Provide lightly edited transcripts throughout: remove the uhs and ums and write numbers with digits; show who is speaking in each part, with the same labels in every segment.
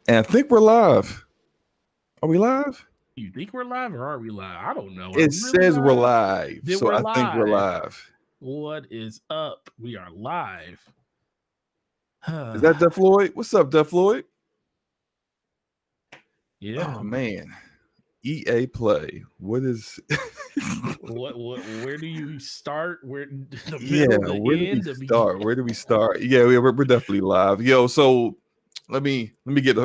Speaker 1: And I think we're live. Are we live?
Speaker 2: You think we're live or are we live? I don't know. Are
Speaker 1: It
Speaker 2: we really
Speaker 1: says we're
Speaker 2: live?
Speaker 1: live,
Speaker 2: Then
Speaker 1: so
Speaker 2: we're
Speaker 1: I think we're
Speaker 2: live.
Speaker 1: live.
Speaker 2: What is up? We are live.
Speaker 1: Is that Def Floyd? What's up, Def Floyd?
Speaker 2: Yeah.
Speaker 1: Oh man, EA Play. What is?
Speaker 2: Where do you start? Where the
Speaker 1: Yeah,
Speaker 2: middle, the
Speaker 1: where do we
Speaker 2: end, the beginning?
Speaker 1: start? Where do we start? Yeah, we're definitely live. Yo, so let me get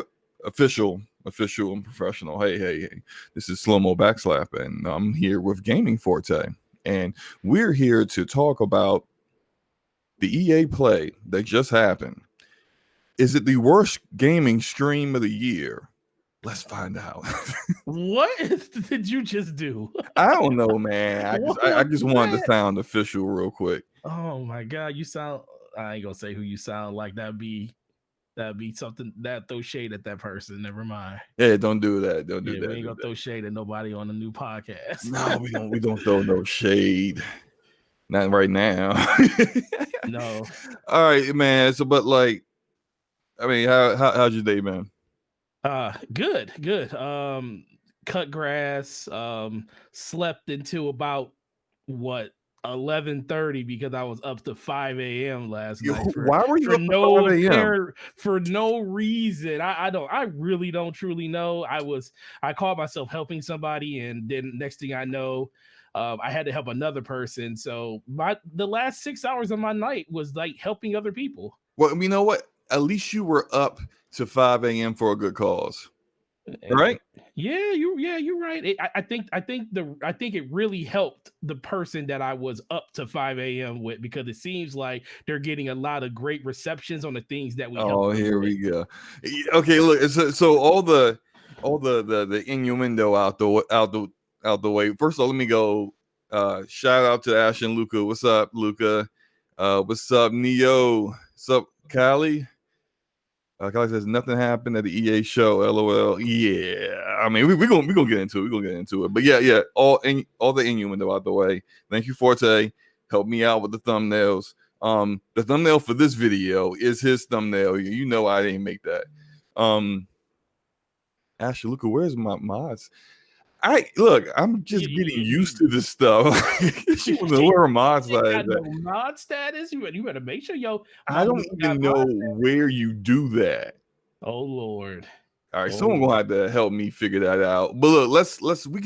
Speaker 1: official and professional. Hey. This is SloMoBackSlap, and I'm here with Gaming Forte, and we're here to talk about the EA Play that just happened. Is it the worst gaming stream of the year? Let's find out.
Speaker 2: What did you just do?
Speaker 1: I don't know, man.
Speaker 2: What
Speaker 1: I
Speaker 2: was
Speaker 1: just wanted to
Speaker 2: that?
Speaker 1: sound official real quick.
Speaker 2: Oh my god, you sound. I ain't gonna say who you sound like. That'd be something that throw shade at that person. Never mind.
Speaker 1: Yeah, don't do that. Don't do
Speaker 2: Yeah, we
Speaker 1: that.
Speaker 2: ain't
Speaker 1: Do
Speaker 2: gonna
Speaker 1: that.
Speaker 2: throw shade at nobody on the new podcast.
Speaker 1: No, we don't throw no shade. Not right now.
Speaker 2: No.
Speaker 1: All right, man. So, but like, I mean, how's your day, man?
Speaker 2: Good. Cut grass, slept into about what 11:30 because I was up to 5 a.m. last night
Speaker 1: Why were you
Speaker 2: for
Speaker 1: up at 5
Speaker 2: no
Speaker 1: a.m.?
Speaker 2: apparent for no reason. I really don't truly know. I called myself helping somebody, and then next thing I know, I had to help another person. So the last 6 hours of my night was like helping other people.
Speaker 1: Well, you know what? At least you were up to 5 a.m. for a good cause, right?
Speaker 2: You're right. I think it really helped the person that I was up to 5 a.m. with, because it seems like they're getting a lot of great receptions on the things that we help
Speaker 1: Oh,
Speaker 2: them
Speaker 1: here
Speaker 2: with.
Speaker 1: we go. Okay, look. So all the innuendo out the way. First of all, let me go. Shout out to Ash and Luca. What's up, Luca? What's up, Neo? What's up, Kylie? Kylie says nothing happened at the EA show. LOL. Yeah, I mean we gonna get into it. We gonna get into it. But yeah. All the innuendo out the way. Thank you, Forte. Help me out with the thumbnails. The thumbnail for this video is his thumbnail. You know I didn't make that. Ashley, look, where's my mods? I'm just getting used to this stuff. She was where her mods
Speaker 2: You
Speaker 1: at.
Speaker 2: got no mod status. You better make sure
Speaker 1: I
Speaker 2: my
Speaker 1: don't
Speaker 2: boy got
Speaker 1: even know
Speaker 2: mod.
Speaker 1: where you do that.
Speaker 2: Oh Lord.
Speaker 1: All right,
Speaker 2: Oh
Speaker 1: someone gonna
Speaker 2: Lord.
Speaker 1: have to help me figure that out. But look, we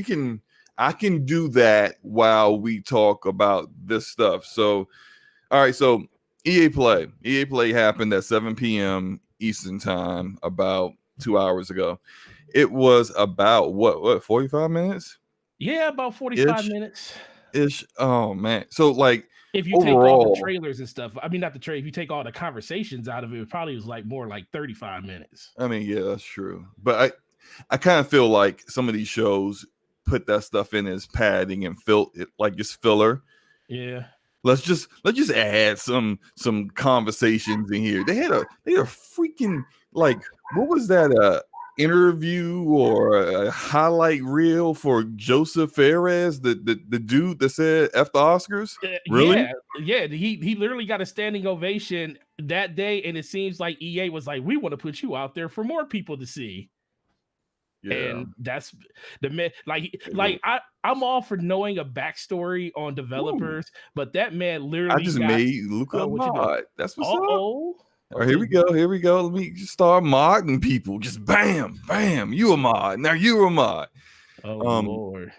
Speaker 1: can I can do that while we talk about this stuff. So, all right, so EA Play happened at 7 p.m. Eastern time about 2 hours ago. It was about what 45 minutes
Speaker 2: Yeah, about 45
Speaker 1: ish
Speaker 2: minutes.
Speaker 1: ish. Oh man, so like
Speaker 2: If you take all the
Speaker 1: overall,
Speaker 2: trailers and stuff, I mean, not the trailer. If you take all the conversations out of it, it probably was like more like 35 minutes.
Speaker 1: I mean, yeah, that's true. But I kind of feel like some of these shows put that stuff in as padding and fill it like it's filler.
Speaker 2: Yeah.
Speaker 1: Let's just add some conversations in here. They had a freaking like what was that interview or a highlight reel for Joseph Ferris, the dude that said F the Oscars? Really?
Speaker 2: Yeah. He literally got a standing ovation that day, and it seems like EA was like, "We want to put you out there for more people to see."
Speaker 1: Yeah.
Speaker 2: And that's the man. I'm all for knowing a backstory on
Speaker 1: Ooh,
Speaker 2: developers, but that man
Speaker 1: I
Speaker 2: literally
Speaker 1: just
Speaker 2: got.
Speaker 1: made Luca a
Speaker 2: What you do?
Speaker 1: mod. That's what's up.
Speaker 2: Oh.
Speaker 1: All right, here
Speaker 2: Okay.
Speaker 1: we go. Here we go. Let me just start modding people. Just bam, bam. You a mod. Now you a mod.
Speaker 2: Oh
Speaker 1: Um,
Speaker 2: Lord.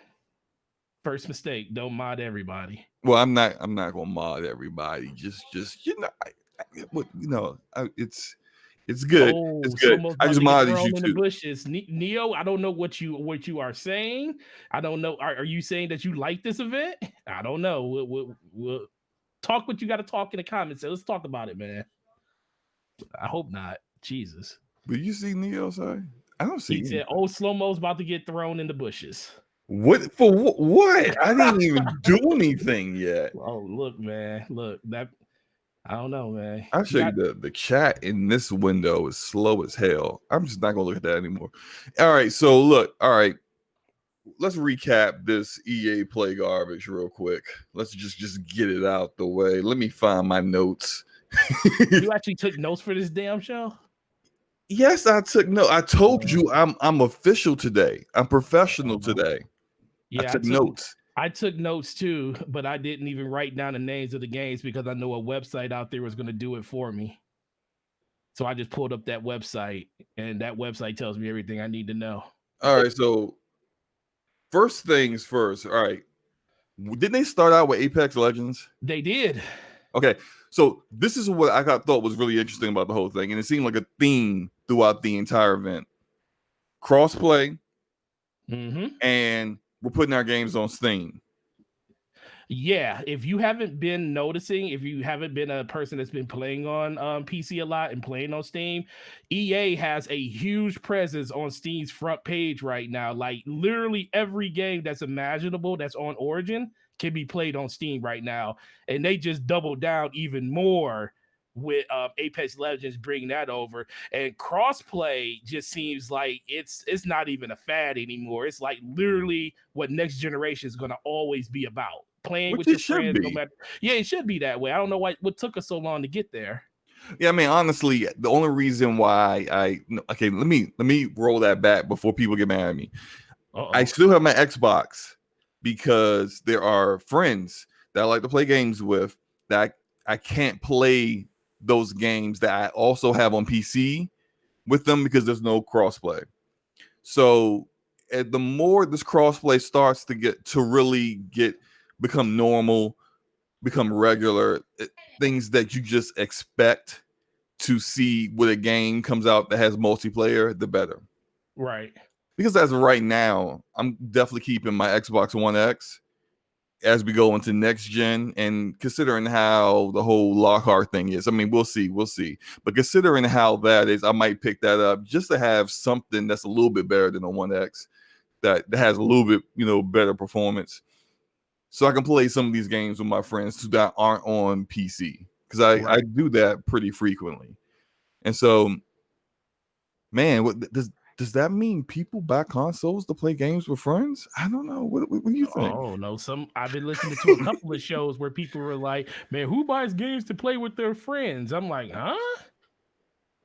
Speaker 2: First mistake. Don't mod everybody.
Speaker 1: well, I'm not gonna mod everybody. Just it's good. It's
Speaker 2: Oh,
Speaker 1: good.
Speaker 2: Slomo's
Speaker 1: I
Speaker 2: about
Speaker 1: just
Speaker 2: to get
Speaker 1: modded you
Speaker 2: thrown in the
Speaker 1: too.
Speaker 2: bushes. Neo, I don't know what you are saying. I don't know. Are you saying that you like this event? I don't know. We'll talk what you got to talk in the comments. So let's talk about it, man. I hope not. Jesus.
Speaker 1: But you see Neo say? I don't see
Speaker 2: He
Speaker 1: anything.
Speaker 2: said, "Oh, Slomo's about to get thrown in the bushes."
Speaker 1: What for what? I didn't even do anything yet.
Speaker 2: Oh, look, man. Look, that I don't know, man.
Speaker 1: I'll
Speaker 2: You
Speaker 1: show you
Speaker 2: got
Speaker 1: the chat in this window is slow as hell. I'm just not gonna look at that anymore. All right, so look, all right. Let's recap this EA Play garbage real quick. Let's just get it out the way. Let me find my notes.
Speaker 2: you actually took notes for this damn show?
Speaker 1: Yes, I took no. I told
Speaker 2: Uh,
Speaker 1: you I'm official today. I'm professional
Speaker 2: uh,
Speaker 1: today. I
Speaker 2: yeah,
Speaker 1: took notes.
Speaker 2: I took notes too, but I didn't even write down the names of the games because I know a website out there was going to do it for me. So I just pulled up that website, and that website tells me everything I need to know.
Speaker 1: All right, so first things first. All right, didn't they start out with Apex Legends?
Speaker 2: They did.
Speaker 1: Okay, so this is what thought was really interesting about the whole thing, and it seemed like a theme throughout the entire event: crossplay,
Speaker 2: Hmm.
Speaker 1: and we're putting our games on Steam.
Speaker 2: Yeah, if you haven't been noticing, if you haven't been a person that's been playing on PC a lot and playing on Steam, EA has a huge presence on Steam's front page right now. Like literally every game that's imaginable that's on Origin can be played on Steam right now, and they just double down even more with Apex Legends bringing that over. And crossplay just seems like it's not even a fad anymore. It's like literally what next generation is going to always be about, playing
Speaker 1: Which
Speaker 2: with
Speaker 1: it
Speaker 2: your
Speaker 1: should
Speaker 2: friends no
Speaker 1: be.
Speaker 2: matter. Yeah, it should be that way. I don't know what took us so long to get there.
Speaker 1: Yeah, I mean, honestly, the only reason why okay, let me roll that back before people get mad at me. I
Speaker 2: Uh-oh.
Speaker 1: still have my Xbox because there are friends that I like to play games with that I can't play those games that I also have on PC with them because there's no crossplay. So the more this crossplay starts to really get become normal, become regular, things that you just expect to see when a game comes out that has multiplayer, the better.
Speaker 2: Right.
Speaker 1: Because as of right now, I'm definitely keeping my Xbox One X as we go into next gen, and considering how the whole Lockhart thing is, I mean, we'll see. But considering how that is, I might pick that up just to have something that's a little bit better than a One X that has a little bit, better performance, so I can play some of these games with my friends that aren't on PC because I
Speaker 2: Right.
Speaker 1: do that pretty frequently. And so, man, does that mean people buy consoles to play games with friends? I don't know. What do you think?
Speaker 2: Oh no, some I've been listening to a couple of shows where people were like, "Man, who buys games to play with their friends?" I'm like, "Huh?"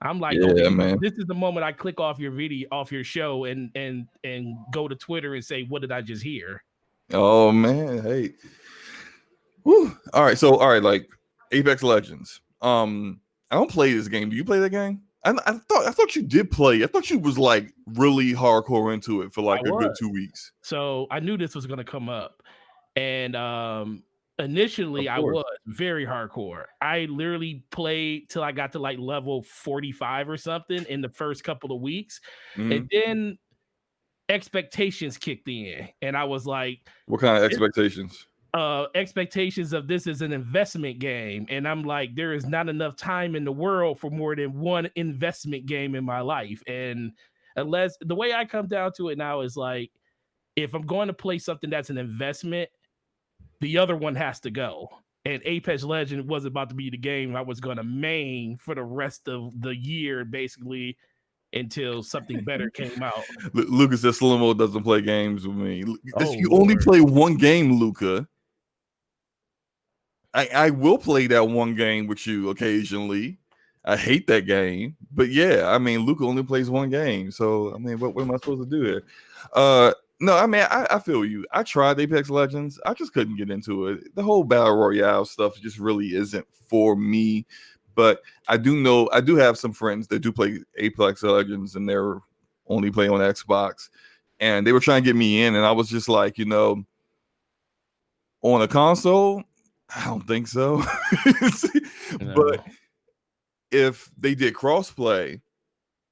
Speaker 2: I'm like,
Speaker 1: Yeah,
Speaker 2: "Okay,
Speaker 1: man.
Speaker 2: this is the moment I click off your video, off your show, and go to Twitter and say, what did I just hear?"
Speaker 1: Oh man, hey. Whew. All right, so all right, like Apex Legends. I don't play this game. Do you play that game? I thought you did play. I thought you was like really hardcore into it for
Speaker 2: I
Speaker 1: like a good
Speaker 2: was.
Speaker 1: 2 weeks.
Speaker 2: So I knew this was going to come up. And
Speaker 1: Of
Speaker 2: initially I
Speaker 1: course.
Speaker 2: was very hardcore. I literally played till I got to like level 45 or something in the first couple of weeks. And
Speaker 1: Hmm.
Speaker 2: then expectations kicked in. And I was like,
Speaker 1: What kind of
Speaker 2: it,
Speaker 1: expectations?
Speaker 2: expectations of this is an investment game. And I'm like, there is not enough time in the world for more than one investment game in my life. And unless the way I come down to it now is like, if I'm going to play something that's an investment, the other one has to go. And Apex Legend was about to be the game I was going to main for the rest of the year, basically, until something better came out.
Speaker 1: Lucas says SloMo doesn't play games with me.
Speaker 2: Oh,
Speaker 1: If you only
Speaker 2: Lord.
Speaker 1: play one game, Luca, I will play that one game with you occasionally. I hate that game, but yeah, I mean, Luca only plays one game, so I mean, what am I supposed to do here? No, I mean, I feel you. I tried Apex Legends, I just couldn't get into it. The whole battle royale stuff just really isn't for me. But I do have some friends that do play Apex Legends, and they're only play on Xbox, and they were trying to get me in, and I was just like, on a console, I don't think so. But
Speaker 2: No.
Speaker 1: if they did crossplay,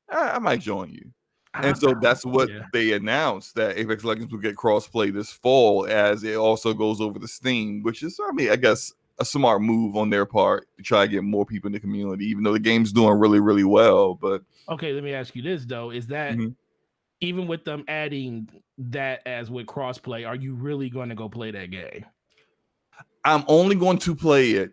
Speaker 1: I might join you. And so that's what
Speaker 2: Yeah.
Speaker 1: they announced, that Apex Legends will get crossplay this fall, as it also goes over to Steam, which is, I mean, I guess a smart move on their part to try to get more people in the community, even though the game's doing really, really well. But
Speaker 2: Okay, let me ask you this, though. Is that
Speaker 1: mhm.
Speaker 2: even with them adding that as with crossplay, are you really going to go play that game?
Speaker 1: I'm only going to play it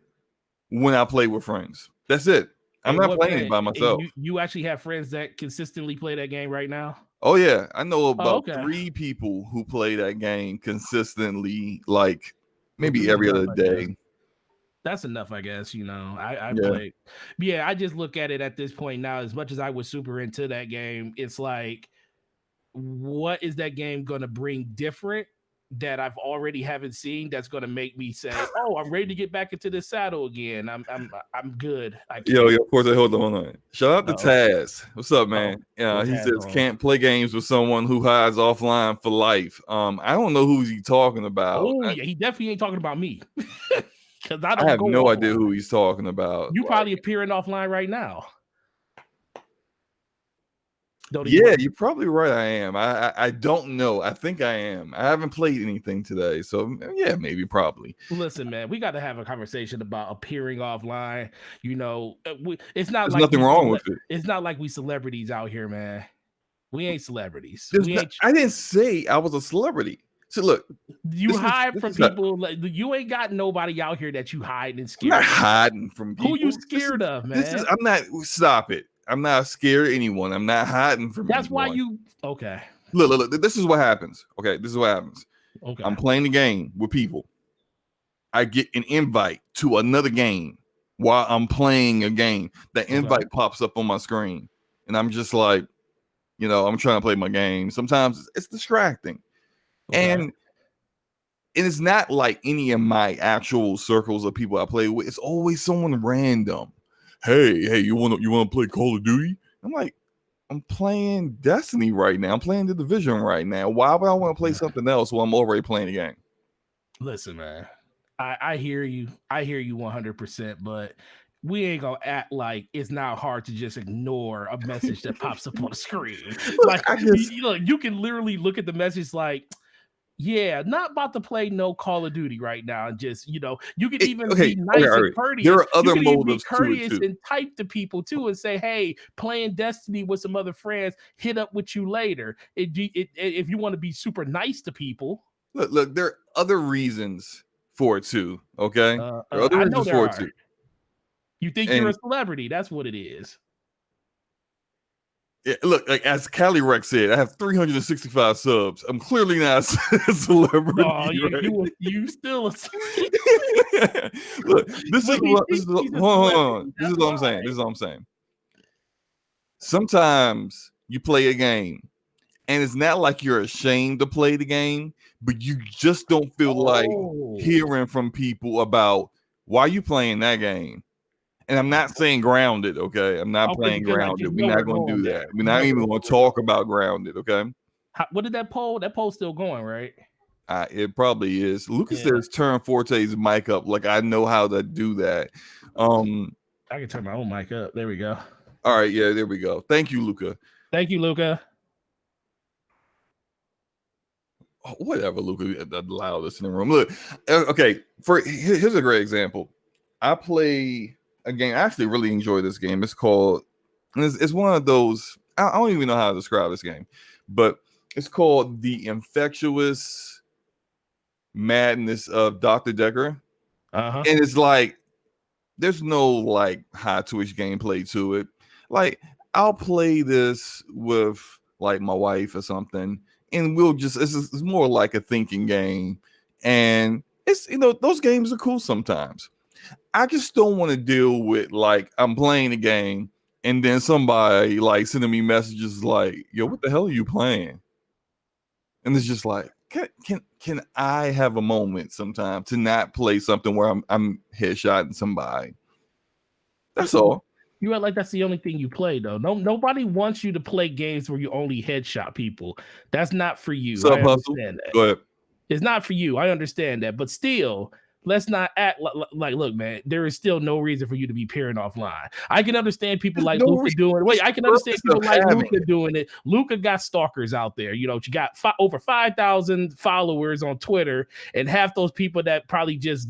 Speaker 1: when I play with friends. That's it. I'm
Speaker 2: And
Speaker 1: not
Speaker 2: what
Speaker 1: playing it
Speaker 2: friend?
Speaker 1: by myself.
Speaker 2: You actually have friends that consistently play that game right now?
Speaker 1: Oh yeah, I know
Speaker 2: Oh,
Speaker 1: about
Speaker 2: okay.
Speaker 1: 3 people who play that game consistently, like
Speaker 2: Well,
Speaker 1: maybe
Speaker 2: good
Speaker 1: every
Speaker 2: enough,
Speaker 1: other
Speaker 2: I guess.
Speaker 1: day.
Speaker 2: That's enough, I guess. I
Speaker 1: Yeah.
Speaker 2: play. Yeah, I just look at it at this point now. As much as I was super into that game, it's like, what is that game going to bring different that I've already haven't seen that's going to make me say, "Oh, I'm ready to get back into this saddle again. I'm good. I
Speaker 1: Yo,
Speaker 2: can't."
Speaker 1: of course, hold on. Shout out to
Speaker 2: Uh-oh.
Speaker 1: Taz. What's up,
Speaker 2: Oh,
Speaker 1: man? Yeah,
Speaker 2: what's
Speaker 1: he
Speaker 2: has
Speaker 1: says
Speaker 2: on?
Speaker 1: can't play games with someone who hides offline for life. I don't know who he's talking about.
Speaker 2: Oh yeah, he definitely ain't talking about me because I
Speaker 1: I
Speaker 2: don't
Speaker 1: have
Speaker 2: go
Speaker 1: no idea
Speaker 2: offline.
Speaker 1: who he's talking about.
Speaker 2: You
Speaker 1: Like,
Speaker 2: probably appearing offline right now. Don't even
Speaker 1: yeah,
Speaker 2: want.
Speaker 1: you're probably right. I am. I don't know. I think I am. I haven't played anything today, so yeah, maybe, probably.
Speaker 2: Listen, man, we got to have a conversation about appearing offline. It's not
Speaker 1: There's
Speaker 2: like
Speaker 1: nothing wrong with it.
Speaker 2: it's not like we celebrities out here, man. We ain't celebrities.
Speaker 1: There's no, I didn't say I was a celebrity. So look,
Speaker 2: You hide
Speaker 1: this
Speaker 2: from
Speaker 1: is not,
Speaker 2: people. Like, you ain't got nobody out here that you hide and
Speaker 1: I'm not
Speaker 2: scared of.
Speaker 1: hiding from
Speaker 2: Who you
Speaker 1: people.
Speaker 2: scared of,
Speaker 1: This is
Speaker 2: man?
Speaker 1: I'm not. Stop it. I'm not scared of anyone. I'm not hiding from
Speaker 2: That's why
Speaker 1: anyone.
Speaker 2: you. Okay.
Speaker 1: Look. This is what happens. Okay, this is what happens.
Speaker 2: Okay.
Speaker 1: I'm playing the game with people. I get an invite to another game while I'm playing a game. That invite pops up on my screen, and I'm just like, I'm trying to play my game. Sometimes it's distracting, and it's not like any of my actual circles of people I play with. It's always someone random. Hey, you want to play Call of Duty? I'm like, I'm playing Destiny right now. I'm playing the Division right now. Why would I want to play something else while I'm already playing the game?
Speaker 2: Listen, man, I hear you. I hear you 100%, but we ain't gonna act like it's not hard to just ignore a message that pops up on the screen.
Speaker 1: Look,
Speaker 2: Like,
Speaker 1: I guess
Speaker 2: you can literally look at the message like, yeah, not about to play no Call of Duty right now. And just, you can even
Speaker 1: okay,
Speaker 2: be nice
Speaker 1: all
Speaker 2: and
Speaker 1: right. There
Speaker 2: courteous.
Speaker 1: are
Speaker 2: You
Speaker 1: other
Speaker 2: can even be
Speaker 1: motives to it
Speaker 2: courteous
Speaker 1: too.
Speaker 2: and type to people too and say, hey, playing Destiny with some other friends, hit up with you later. If you want to be super nice to people.
Speaker 1: Look, there are other reasons for it too. Okay, there are other
Speaker 2: I know
Speaker 1: reasons
Speaker 2: there
Speaker 1: for it
Speaker 2: are.
Speaker 1: too.
Speaker 2: You think you're a celebrity. That's what it is.
Speaker 1: Yeah, look, like as Cali Rex said, I have 365 subs. I'm clearly not a celebrity.
Speaker 2: Oh,
Speaker 1: Right?
Speaker 2: you still a
Speaker 1: Look, this is what
Speaker 2: he's a
Speaker 1: hold on.
Speaker 2: celebrity.
Speaker 1: This is
Speaker 2: That's
Speaker 1: what I'm
Speaker 2: why.
Speaker 1: saying. This is what I'm saying. Sometimes you play a game and it's not like you're ashamed to play the game, but you just don't feel like hearing from people about why you playing that game. And I'm not saying Grounded, okay? I'm not
Speaker 2: Because you
Speaker 1: playing
Speaker 2: feel like you
Speaker 1: Grounded. We're
Speaker 2: know
Speaker 1: not
Speaker 2: we're
Speaker 1: going to
Speaker 2: going
Speaker 1: do
Speaker 2: there.
Speaker 1: that. We're not even going to talk about Grounded, okay?
Speaker 2: What did that poll? That poll's still going, right?
Speaker 1: It probably is. Lucas says turn Forte's mic up. Like I know how to do that.
Speaker 2: I can turn my own mic up. There we go.
Speaker 1: All right, yeah, there we go. Thank you, Luca.
Speaker 2: Thank you, Luca.
Speaker 1: Oh, whatever, Luca, the loudest in the room. Look, okay. Here's a great example. I play a game. I actually really enjoy this game. It's called. It's one of those. I don't even know how to describe this game, but it's called The Infectious Madness of Dr. Decker. And it's like there's no like high Twitch gameplay to it. Like I'll play this with like my wife or something, and we'll just it's more like a thinking game. And it's those games are cool sometimes. I just don't want to deal with like I'm playing a game and then somebody like sending me messages like, yo, what the hell are you playing? And it's just like, can I have a moment sometime to not play something where I'm headshotting somebody? That's all.
Speaker 2: You act like that's the only thing you play, though. Nobody wants you to play games where you only headshot people. That's not for you.
Speaker 1: Sub
Speaker 2: I
Speaker 1: hustle.
Speaker 2: understand that.
Speaker 1: Go ahead.
Speaker 2: It's not for you. I understand that, but still, let's not act like look, man, there is still no reason for you to be peering offline. I can understand people like Luca doing it. Wait, I can understand people like Luca doing it. Luca got stalkers out there. You got over 5,000 followers on Twitter, and half those people that probably just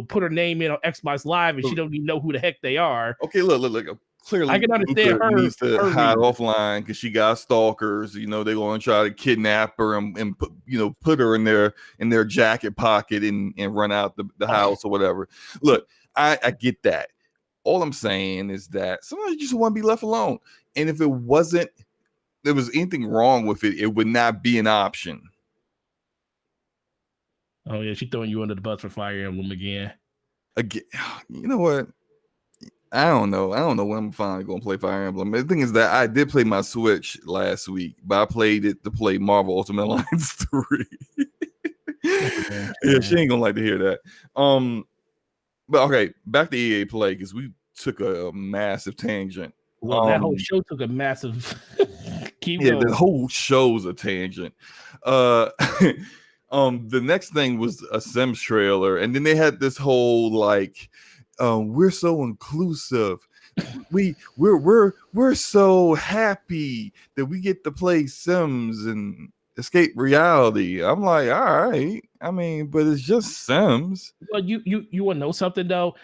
Speaker 2: put her name in on Xbox Live and she don't even know who the heck they are.
Speaker 1: Okay, look. Clearly,
Speaker 2: I can understand
Speaker 1: Luca
Speaker 2: her
Speaker 1: needs to hide
Speaker 2: reason.
Speaker 1: offline because she got stalkers. They're going to try to kidnap her and put her in their jacket pocket and run out the house or whatever. Look, I get that. All I'm saying is that sometimes you just want to be left alone. And if there was anything wrong with it, it would not be an option.
Speaker 2: Oh yeah, she's throwing you under the bus for Fire Emblem again.
Speaker 1: again, you know what? I don't know. I don't know when I'm finally gonna play Fire Emblem. The thing is that I did play my Switch last week, but I played it to play Marvel Ultimate Alliance 3. Yeah, she ain't gonna like to hear that. But okay, back to EA Play because we took a massive tangent.
Speaker 2: Well, that whole show took a massive. Keep
Speaker 1: Yeah,
Speaker 2: going.
Speaker 1: the whole show's a tangent. Uh, the next thing was a Sims trailer, and then they had this whole like, we're so inclusive. We're so happy that we get to play Sims and escape reality. I'm like, all right. I mean, but it's just Sims.
Speaker 2: Well, you want to know something though?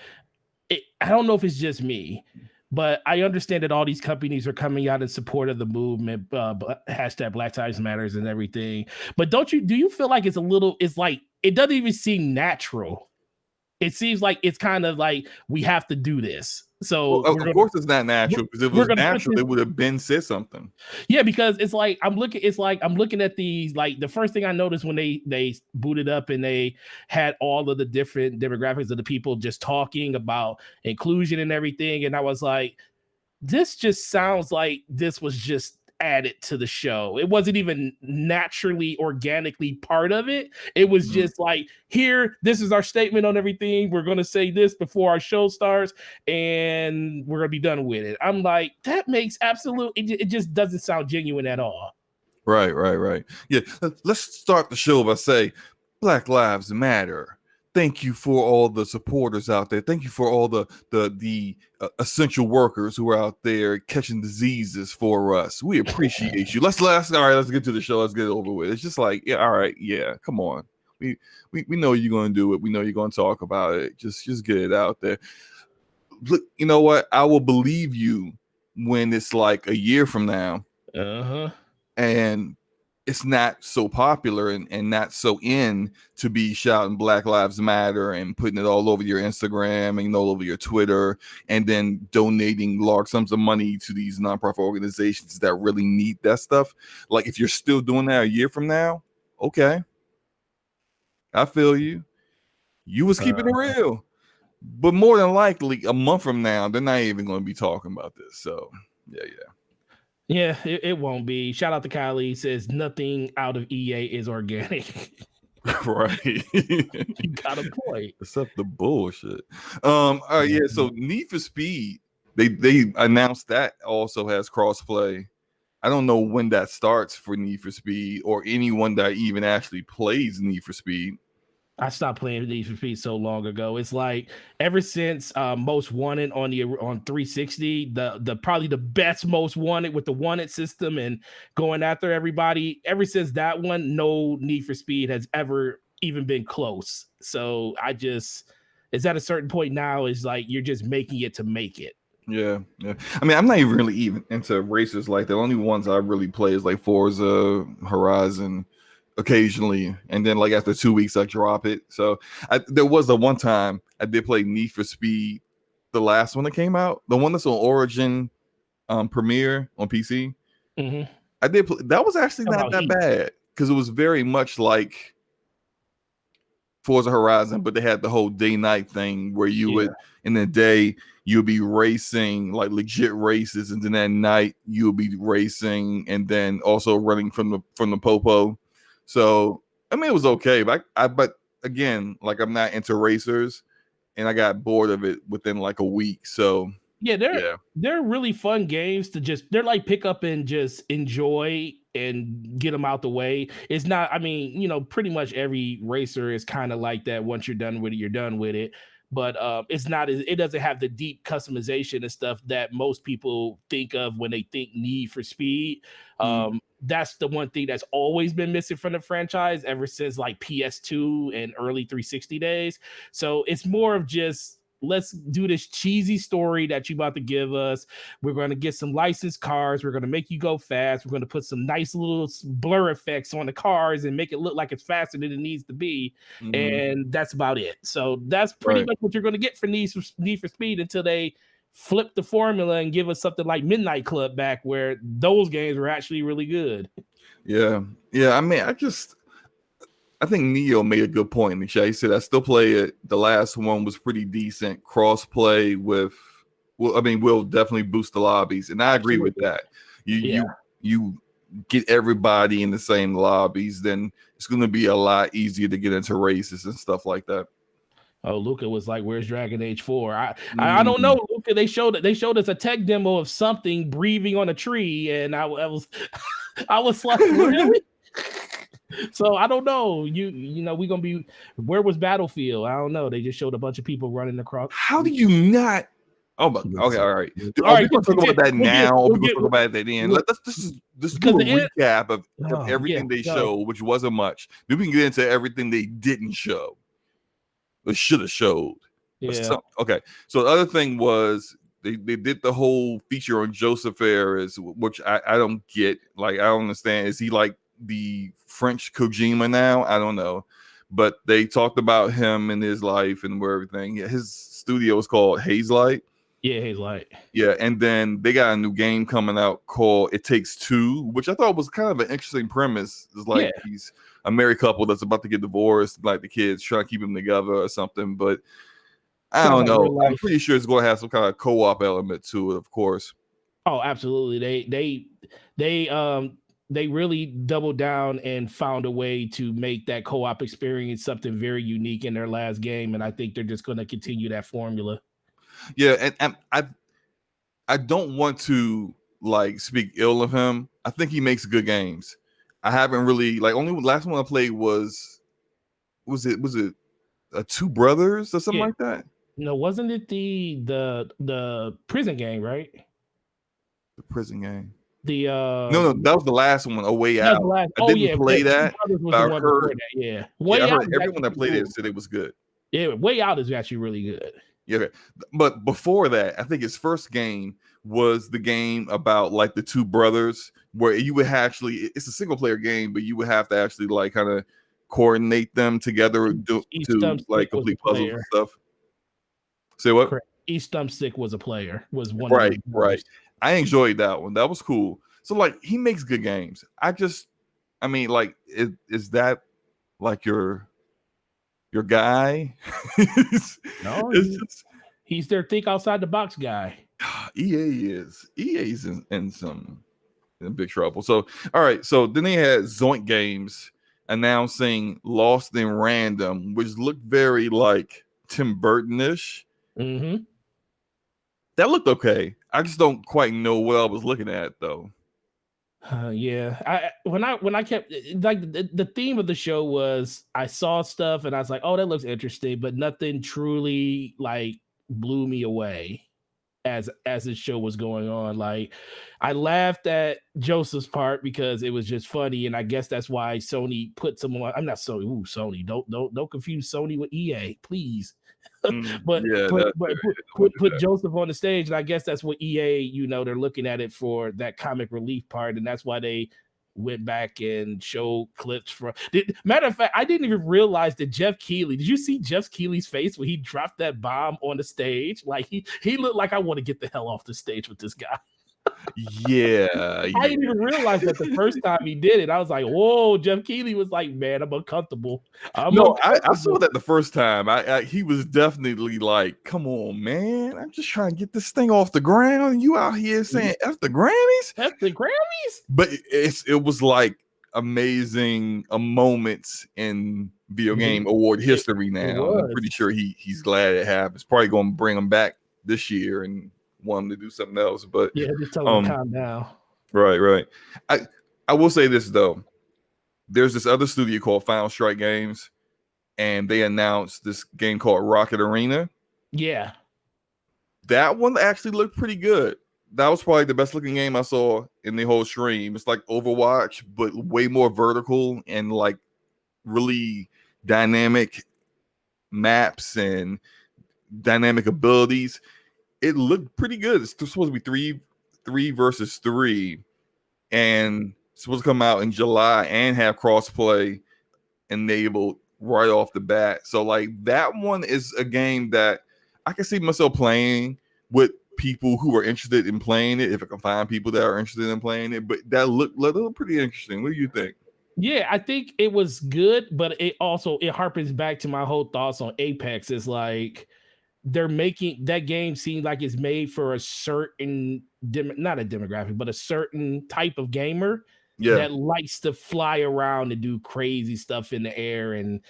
Speaker 2: I don't know if it's just me, but I understand that all these companies are coming out in support of the movement, hashtag Black Lives Matters and everything. But do you feel like it's like it doesn't even seem natural? It seems like it's kind of like we have to do this. So
Speaker 1: Well, of course, it's not natural because if it
Speaker 2: we're
Speaker 1: was
Speaker 2: gonna put
Speaker 1: natural,
Speaker 2: this.
Speaker 1: they would have been said something.
Speaker 2: Yeah, because it's like I'm looking at these, like the first thing I noticed when they booted up and they had all of the different demographics of the people just talking about inclusion and everything, and I was like, this just sounds like this was just added to the show. It wasn't even naturally, organically part of it. It was just like, here, this is our statement on everything. We're going to say this before our show starts, and we're going to be done with it. I'm like, that makes it just doesn't sound genuine at all.
Speaker 1: Right. Yeah, let's start the show by saying Black Lives Matter. Thank you for all the supporters out there. Thank you for all the essential workers who are out there catching diseases for us. We appreciate you. Let's all right. Let's get to the show. Let's get it over with. It's just like, yeah, all right, yeah, come on. We know you're going to do it. We know you're going to talk about it. Just get it out there. Look, you know what? I will believe you when it's like a year from now. And it's not so popular and not so in to be shouting Black Lives Matter and putting it all over your Instagram and all over your Twitter and then donating large sums of money to these nonprofit organizations that really need that stuff. Like if you're still doing that a year from now, okay, I feel you. You was keeping it real. But more than likely, a month from now, they're not even going to be talking about this. So, yeah.
Speaker 2: Yeah, it won't be. Shout out to Kylie. Says nothing out of EA is organic.
Speaker 1: Right.
Speaker 2: You got a point.
Speaker 1: Except the bullshit. All right, yeah. So Need for Speed, they announced that also has crossplay. I don't know when that starts for Need for Speed or anyone that even actually plays Need for Speed.
Speaker 2: I stopped playing Need for Speed so long ago. It's like ever since Most Wanted on 360, the probably the best Most Wanted with the wanted system and going after everybody. Ever since that one, no Need for Speed has ever even been close. So it's at a certain point now. Is like you're just making it to make it.
Speaker 1: Yeah. I mean, I'm not even really into racers like the only ones I really play is like Forza Horizon. Occasionally, and then like after 2 weeks I drop it. So there was the one time I did play Need for Speed, the last one that came out, the one that's on Origin Premiere on PC. I did that was actually not that bad because it was very much like Forza Horizon, but they had the whole day-night thing where you would in the day you'll be racing like legit races, and then at night you'll be racing and then also running from the popo. So I mean, it was okay, but but again, like I'm not into racers, and I got bored of it within like a week. So
Speaker 2: they're really fun games to they're like pick up and just enjoy and get them out the way. It's not, I mean, pretty much every racer is kind of like that. Once you're done with it, you're done with it. But it doesn't have the deep customization and stuff that most people think of when they think Need for Speed. That's the one thing that's always been missing from the franchise ever since like PS2 and early 360 days. So it's more of just, let's do this cheesy story that you about to give us. We're going to get some licensed cars. We're going to make you go fast. We're going to put some nice little blur effects on the cars and make it look like it's faster than it needs to be. And that's about it. So that's pretty much what you're going to get for Need for Speed until they flip the formula and give us something like Midnight Club back, where those games were actually really good.
Speaker 1: Yeah. I mean, I think Neo made a good point in the chat. He said, I still play it. The last one was pretty decent. Cross-play with, well, I mean, will definitely boost the lobbies. And I agree with
Speaker 2: Absolutely.
Speaker 1: that. You
Speaker 2: Yeah.
Speaker 1: you get everybody in the same lobbies, then it's going to be a lot easier to get into races and stuff like that.
Speaker 2: Oh, Luca was like, "Where's Dragon Age 4?" I don't know, Luca. They showed us a tech demo of something breathing on a tree, and I was I was like, really? So I don't know. You know, we're gonna be. Where was Battlefield? I don't know. They just showed a bunch of people running across.
Speaker 1: How do you not? Oh, but okay, all right.
Speaker 2: All
Speaker 1: Are
Speaker 2: right,
Speaker 1: we going to talk about that now, or we going to talk about it at the end?
Speaker 2: look,
Speaker 1: Let's do
Speaker 2: because
Speaker 1: a
Speaker 2: the end.
Speaker 1: recap of
Speaker 2: Oh,
Speaker 1: everything
Speaker 2: yeah,
Speaker 1: they
Speaker 2: go.
Speaker 1: showed, which wasn't much. Then we can get into everything they didn't show. They should have showed.
Speaker 2: Yeah.
Speaker 1: Okay. So the other thing was they did the whole feature on Joseph Ferris, which I don't get. Like, I don't understand. Is he like the French Kojima now? I don't know. But they talked about him and his life and where everything. His studio is called Hazelight.
Speaker 2: Yeah, he's like.
Speaker 1: Yeah, and then they got a new game coming out called It Takes Two, which I thought was kind of an interesting premise. It's like he's a married couple that's about to get divorced, like the kids trying to keep them together or something. But I don't know. I'm pretty sure it's going to have some kind of co-op element to it, of course.
Speaker 2: Oh, absolutely. They really doubled down and found a way to make that co-op experience something very unique in their last game, and I think they're just going to continue that formula.
Speaker 1: Yeah, and I don't want to like speak ill of him. I think he makes good games. I haven't really only last one I played was it Two Brothers or something like that?
Speaker 2: No, wasn't it the prison game, right?
Speaker 1: The prison game.
Speaker 2: No,
Speaker 1: that was the last one, A Way Out. I didn't play that.
Speaker 2: Was the one before that, yeah.
Speaker 1: Way Out. Everyone that played it said it was good.
Speaker 2: Yeah, Way Out is actually really good.
Speaker 1: Yeah, but before that, I think his first game was the game about like the two brothers, where you would it's a single player game, but you would have to actually like kind of coordinate them together to like complete puzzles and stuff. Say what?
Speaker 2: Correct. East Thumbstick was a player. Was one
Speaker 1: right. I enjoyed that one. That was cool. So like he makes good games. I mean, like, is that like your guy?
Speaker 2: No, he's their think outside the box guy.
Speaker 1: EA's in some big trouble. So all right, so then they had Zoink Games announcing Lost in Random, which looked very like Tim Burton-ish.
Speaker 2: Mm-hmm.
Speaker 1: That looked okay. I just don't quite know what I was looking at though.
Speaker 2: Yeah, when I kept like the theme of the show was I saw stuff and I was like, oh, that looks interesting, but nothing truly like blew me away as the show was going on. Like, I laughed at Joseph's part because it was just funny, and I guess that's why Sony put someone. I'm not Sony. Ooh, Sony. Don't confuse Sony with EA, please. But put Joseph on the stage, and I guess that's what EA, they're looking at it for that comic relief part, and that's why they went back and showed clips from. Matter of fact, I didn't even realize that Jeff Keighley. Did you see Jeff Keighley's face when he dropped that bomb on the stage? Like he looked like, I want to get the hell off the stage with this guy.
Speaker 1: Yeah,
Speaker 2: I didn't even realize that the first time he did it. I was like, whoa, Jeff Keighley was like, man, I'm uncomfortable.
Speaker 1: I saw that the first time. He was definitely like, come on, man. I'm just trying to get this thing off the ground. You out here saying F the Grammys?
Speaker 2: F the Grammys?
Speaker 1: But it was like amazing moments in video game award history now. I'm pretty sure he's glad it happens. Probably going to bring him back this year and want him to do something else, but
Speaker 2: yeah, just tell him to calm down.
Speaker 1: Right. I will say this though. There's this other studio called Final Strike Games, and they announced this game called Rocket Arena.
Speaker 2: Yeah.
Speaker 1: That one actually looked pretty good. That was probably the best looking game I saw in the whole stream. It's like Overwatch, but way more vertical and like really dynamic maps and dynamic abilities. It looked pretty good. It's supposed to be three versus 3, and it's supposed to come out in July and have crossplay enabled right off the bat. So like that one is a game that I can see myself playing with people who are interested in playing it, if I can find people that are interested in playing it. But that looked pretty interesting. What do you think?
Speaker 2: Yeah, I think it was good, but it harpens back to my whole thoughts on Apex. Is like they're making that game seem like it's made for a certain not a demographic, but a certain type of gamer
Speaker 1: Yeah.
Speaker 2: that likes to fly around and do crazy stuff in the air and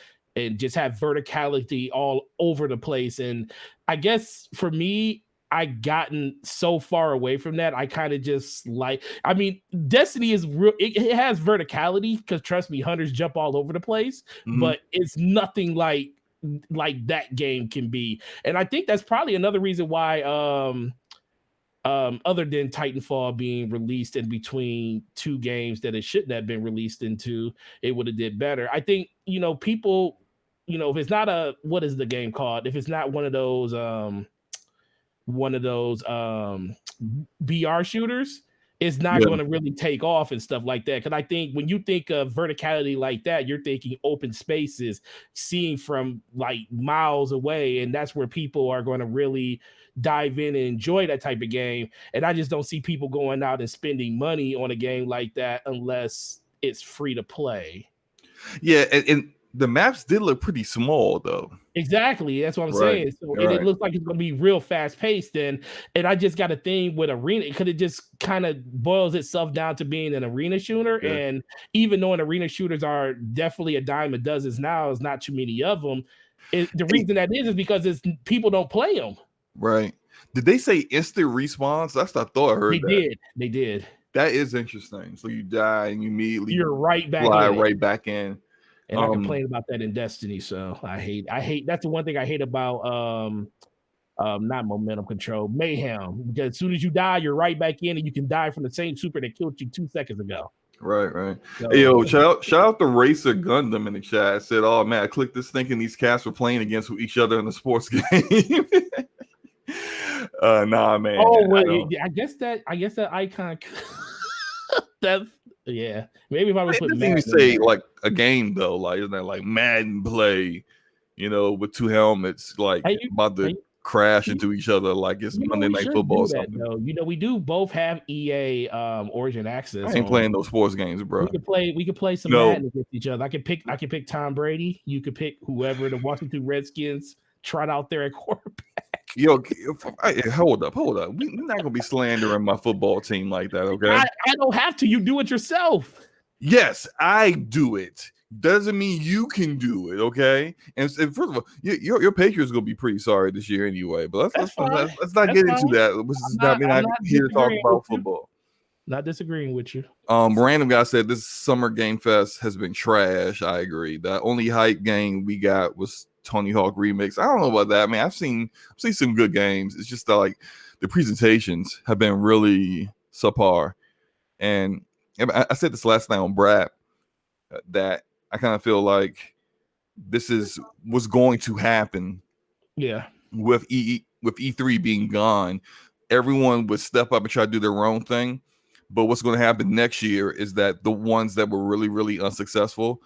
Speaker 2: just have verticality all over the place. And I guess for me, I gotten so far away from that. I kind of just like, I mean, Destiny is real. It has verticality because trust me, hunters jump all over the place,
Speaker 1: Mhm.
Speaker 2: but it's nothing like that game can be. And I think that's probably another reason why other than Titanfall being released in between two games that it shouldn't have been released into, it would have did better. I think, people, if it's not what is the game called? If it's not one of those BR shooters, it's not
Speaker 1: Yeah.
Speaker 2: going to really take off and stuff like that. Because I think when you think of verticality like that, you're thinking open spaces, seeing from like miles away, and that's where people are going to really dive in and enjoy that type of game. And I just don't see people going out and spending money on a game like that unless it's free to play.
Speaker 1: Yeah, and the maps did look pretty small though.
Speaker 2: Exactly. That's what I'm
Speaker 1: Right.
Speaker 2: saying. So, and it
Speaker 1: Right.
Speaker 2: looks like it's going to be real fast paced. And I just got a thing with arena because it just kind of boils itself down to being an arena shooter.
Speaker 1: Yeah.
Speaker 2: And even though arena shooters are definitely a dime a dozen now, there's not too many of them. The
Speaker 1: Hey,
Speaker 2: reason that is because people don't play them.
Speaker 1: right. Did they say instant response? That's I thought I heard
Speaker 2: They
Speaker 1: that.
Speaker 2: did. They did.
Speaker 1: That is interesting. So you die and you immediately
Speaker 2: You're right back
Speaker 1: fly
Speaker 2: in it.
Speaker 1: right back in.
Speaker 2: And I complain about that in Destiny. So I hate that's the one thing I hate about not momentum control, mayhem. Because as soon as you die, you're right back in, and you can die from the same super that killed you 2 seconds ago.
Speaker 1: Right, right.
Speaker 2: So,
Speaker 1: Hey, yo, shout out to Racer Gundam in the chat. Said, "Oh man, I clicked this thinking these cats were playing against each other in the sports game." Nah, man.
Speaker 2: oh well, I guess that icon. That's yeah. Maybe if I would
Speaker 1: It
Speaker 2: put
Speaker 1: doesn't even
Speaker 2: Madden.
Speaker 1: say like a game though. Like isn't that like Madden play? With two helmets, like
Speaker 2: Hey, you,
Speaker 1: about to
Speaker 2: hey,
Speaker 1: crash into each other, like it's Monday
Speaker 2: we
Speaker 1: Night
Speaker 2: should
Speaker 1: Football
Speaker 2: do
Speaker 1: or
Speaker 2: that
Speaker 1: something.
Speaker 2: though. We do both have EA Origin
Speaker 1: I
Speaker 2: access
Speaker 1: ain't
Speaker 2: on.
Speaker 1: playing those sports games, bro.
Speaker 2: We could play some
Speaker 1: No,
Speaker 2: Madden against each other. I could pick Tom Brady. You could pick whoever the Washington Redskins trot out there at quarterback.
Speaker 1: yo, hold up. We're not gonna be slandering my football team like that, okay?
Speaker 2: I don't have to. You do it yourself.
Speaker 1: Yes, I do it. Doesn't mean you can do it, okay? And first of all, your Patriots gonna be pretty sorry this year anyway. But
Speaker 2: That's fine.
Speaker 1: let's not
Speaker 2: That's
Speaker 1: get into
Speaker 2: fine.
Speaker 1: that. This is not
Speaker 2: I'm not
Speaker 1: here to talk
Speaker 2: disagreeing with
Speaker 1: about
Speaker 2: you.
Speaker 1: football.
Speaker 2: Not disagreeing with you.
Speaker 1: Random guy said this summer game fest has been trash. I agree. The only hype game we got was Tony Hawk Remix. I don't know about that. I mean, I've seen some good games. It's just that like the presentations have been really subpar. And I said this last night on Brad that I kind of feel like this is what's going to happen.
Speaker 2: Yeah.
Speaker 1: With E3 being gone, everyone would step up and try to do their own thing. But what's going to happen next year is that the ones that were really, really unsuccessful,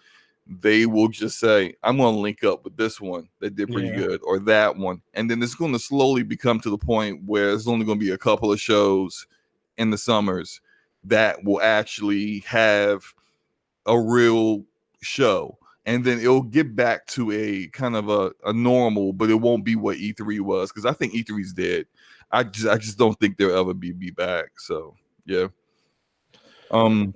Speaker 1: they will just say, I'm going to link up with this one that did pretty good or that one. And then it's going to slowly become to the point where there's only going to be a couple of shows in the summers that will actually have a real show. And then it'll get back to a kind of a normal, but it won't be what E3 was because I think E3's dead. I just don't think there'll ever be back. So yeah.
Speaker 2: When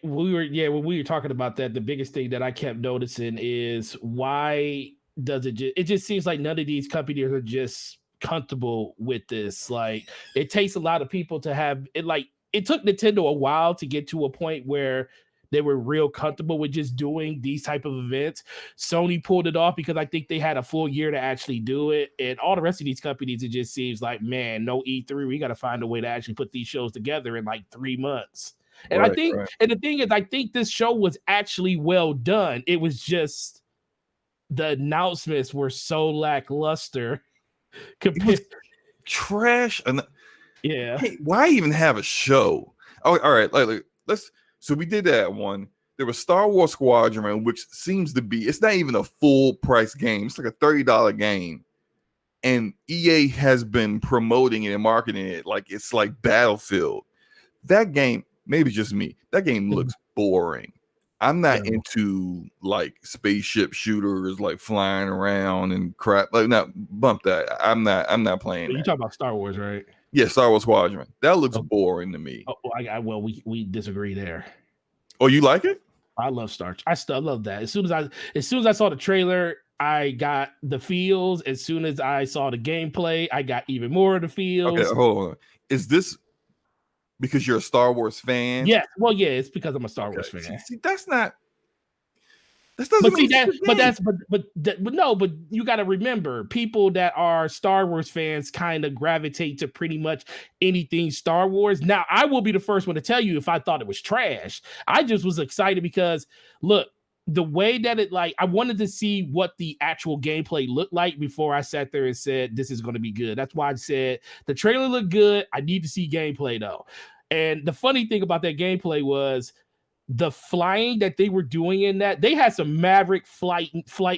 Speaker 2: we were talking about that, the biggest thing that I kept noticing is why does it just seems like none of these companies are just comfortable with this. Like it takes a lot of people to have it. Like it took Nintendo a while to get to a point where they were real comfortable with just doing these type of events. Sony pulled it off because I think they had a full year to actually do it. And all the rest of these companies, it just seems like, man, no E3. We got to find a way to actually put these shows together in like 3 months. And I think, and the thing is, I think this show was actually well done. It was just the announcements were so lackluster.
Speaker 1: Trash.
Speaker 2: Yeah.
Speaker 1: Hey, why even have a show? Oh, all right. Let's. So we did that one. There was Star Wars Squadron, which seems to be. It's not even a full price game. It's like a $30 game, and EA has been promoting it and marketing it it's like Battlefield. That game, maybe just me. That game looks boring. I'm not
Speaker 2: No.
Speaker 1: into like spaceship shooters, like flying around and crap. Like, no, bump that. I'm not playing
Speaker 2: You
Speaker 1: that.
Speaker 2: talk about Star Wars, right?
Speaker 1: Yeah, Star Wars Squadron. That looks
Speaker 2: Oh,
Speaker 1: boring to me.
Speaker 2: well, we disagree there.
Speaker 1: Oh, you like it?
Speaker 2: I love Star. I still love that. As soon as I saw the trailer, I got the feels. As soon as I saw the gameplay, I got even more of the
Speaker 1: Okay,
Speaker 2: feels.
Speaker 1: hold on. Is this because you're a Star Wars fan?
Speaker 2: Yes, well, yeah, it's because I'm a Star
Speaker 1: Okay.
Speaker 2: Wars fan.
Speaker 1: See, that's not. That doesn't
Speaker 2: But see
Speaker 1: make
Speaker 2: that,
Speaker 1: sense to me.
Speaker 2: but no, but you got to remember, people that are Star Wars fans kind of gravitate to pretty much anything Star Wars. Now, I will be the first one to tell you if I thought it was trash. I just was excited because look, the way that it like, I wanted to see what the actual gameplay looked like before I sat there and said this is going to be good. That's why I said the trailer looked good. I need to see gameplay though. And the funny thing about that gameplay was the flying that they were doing in that, they had some maverick flight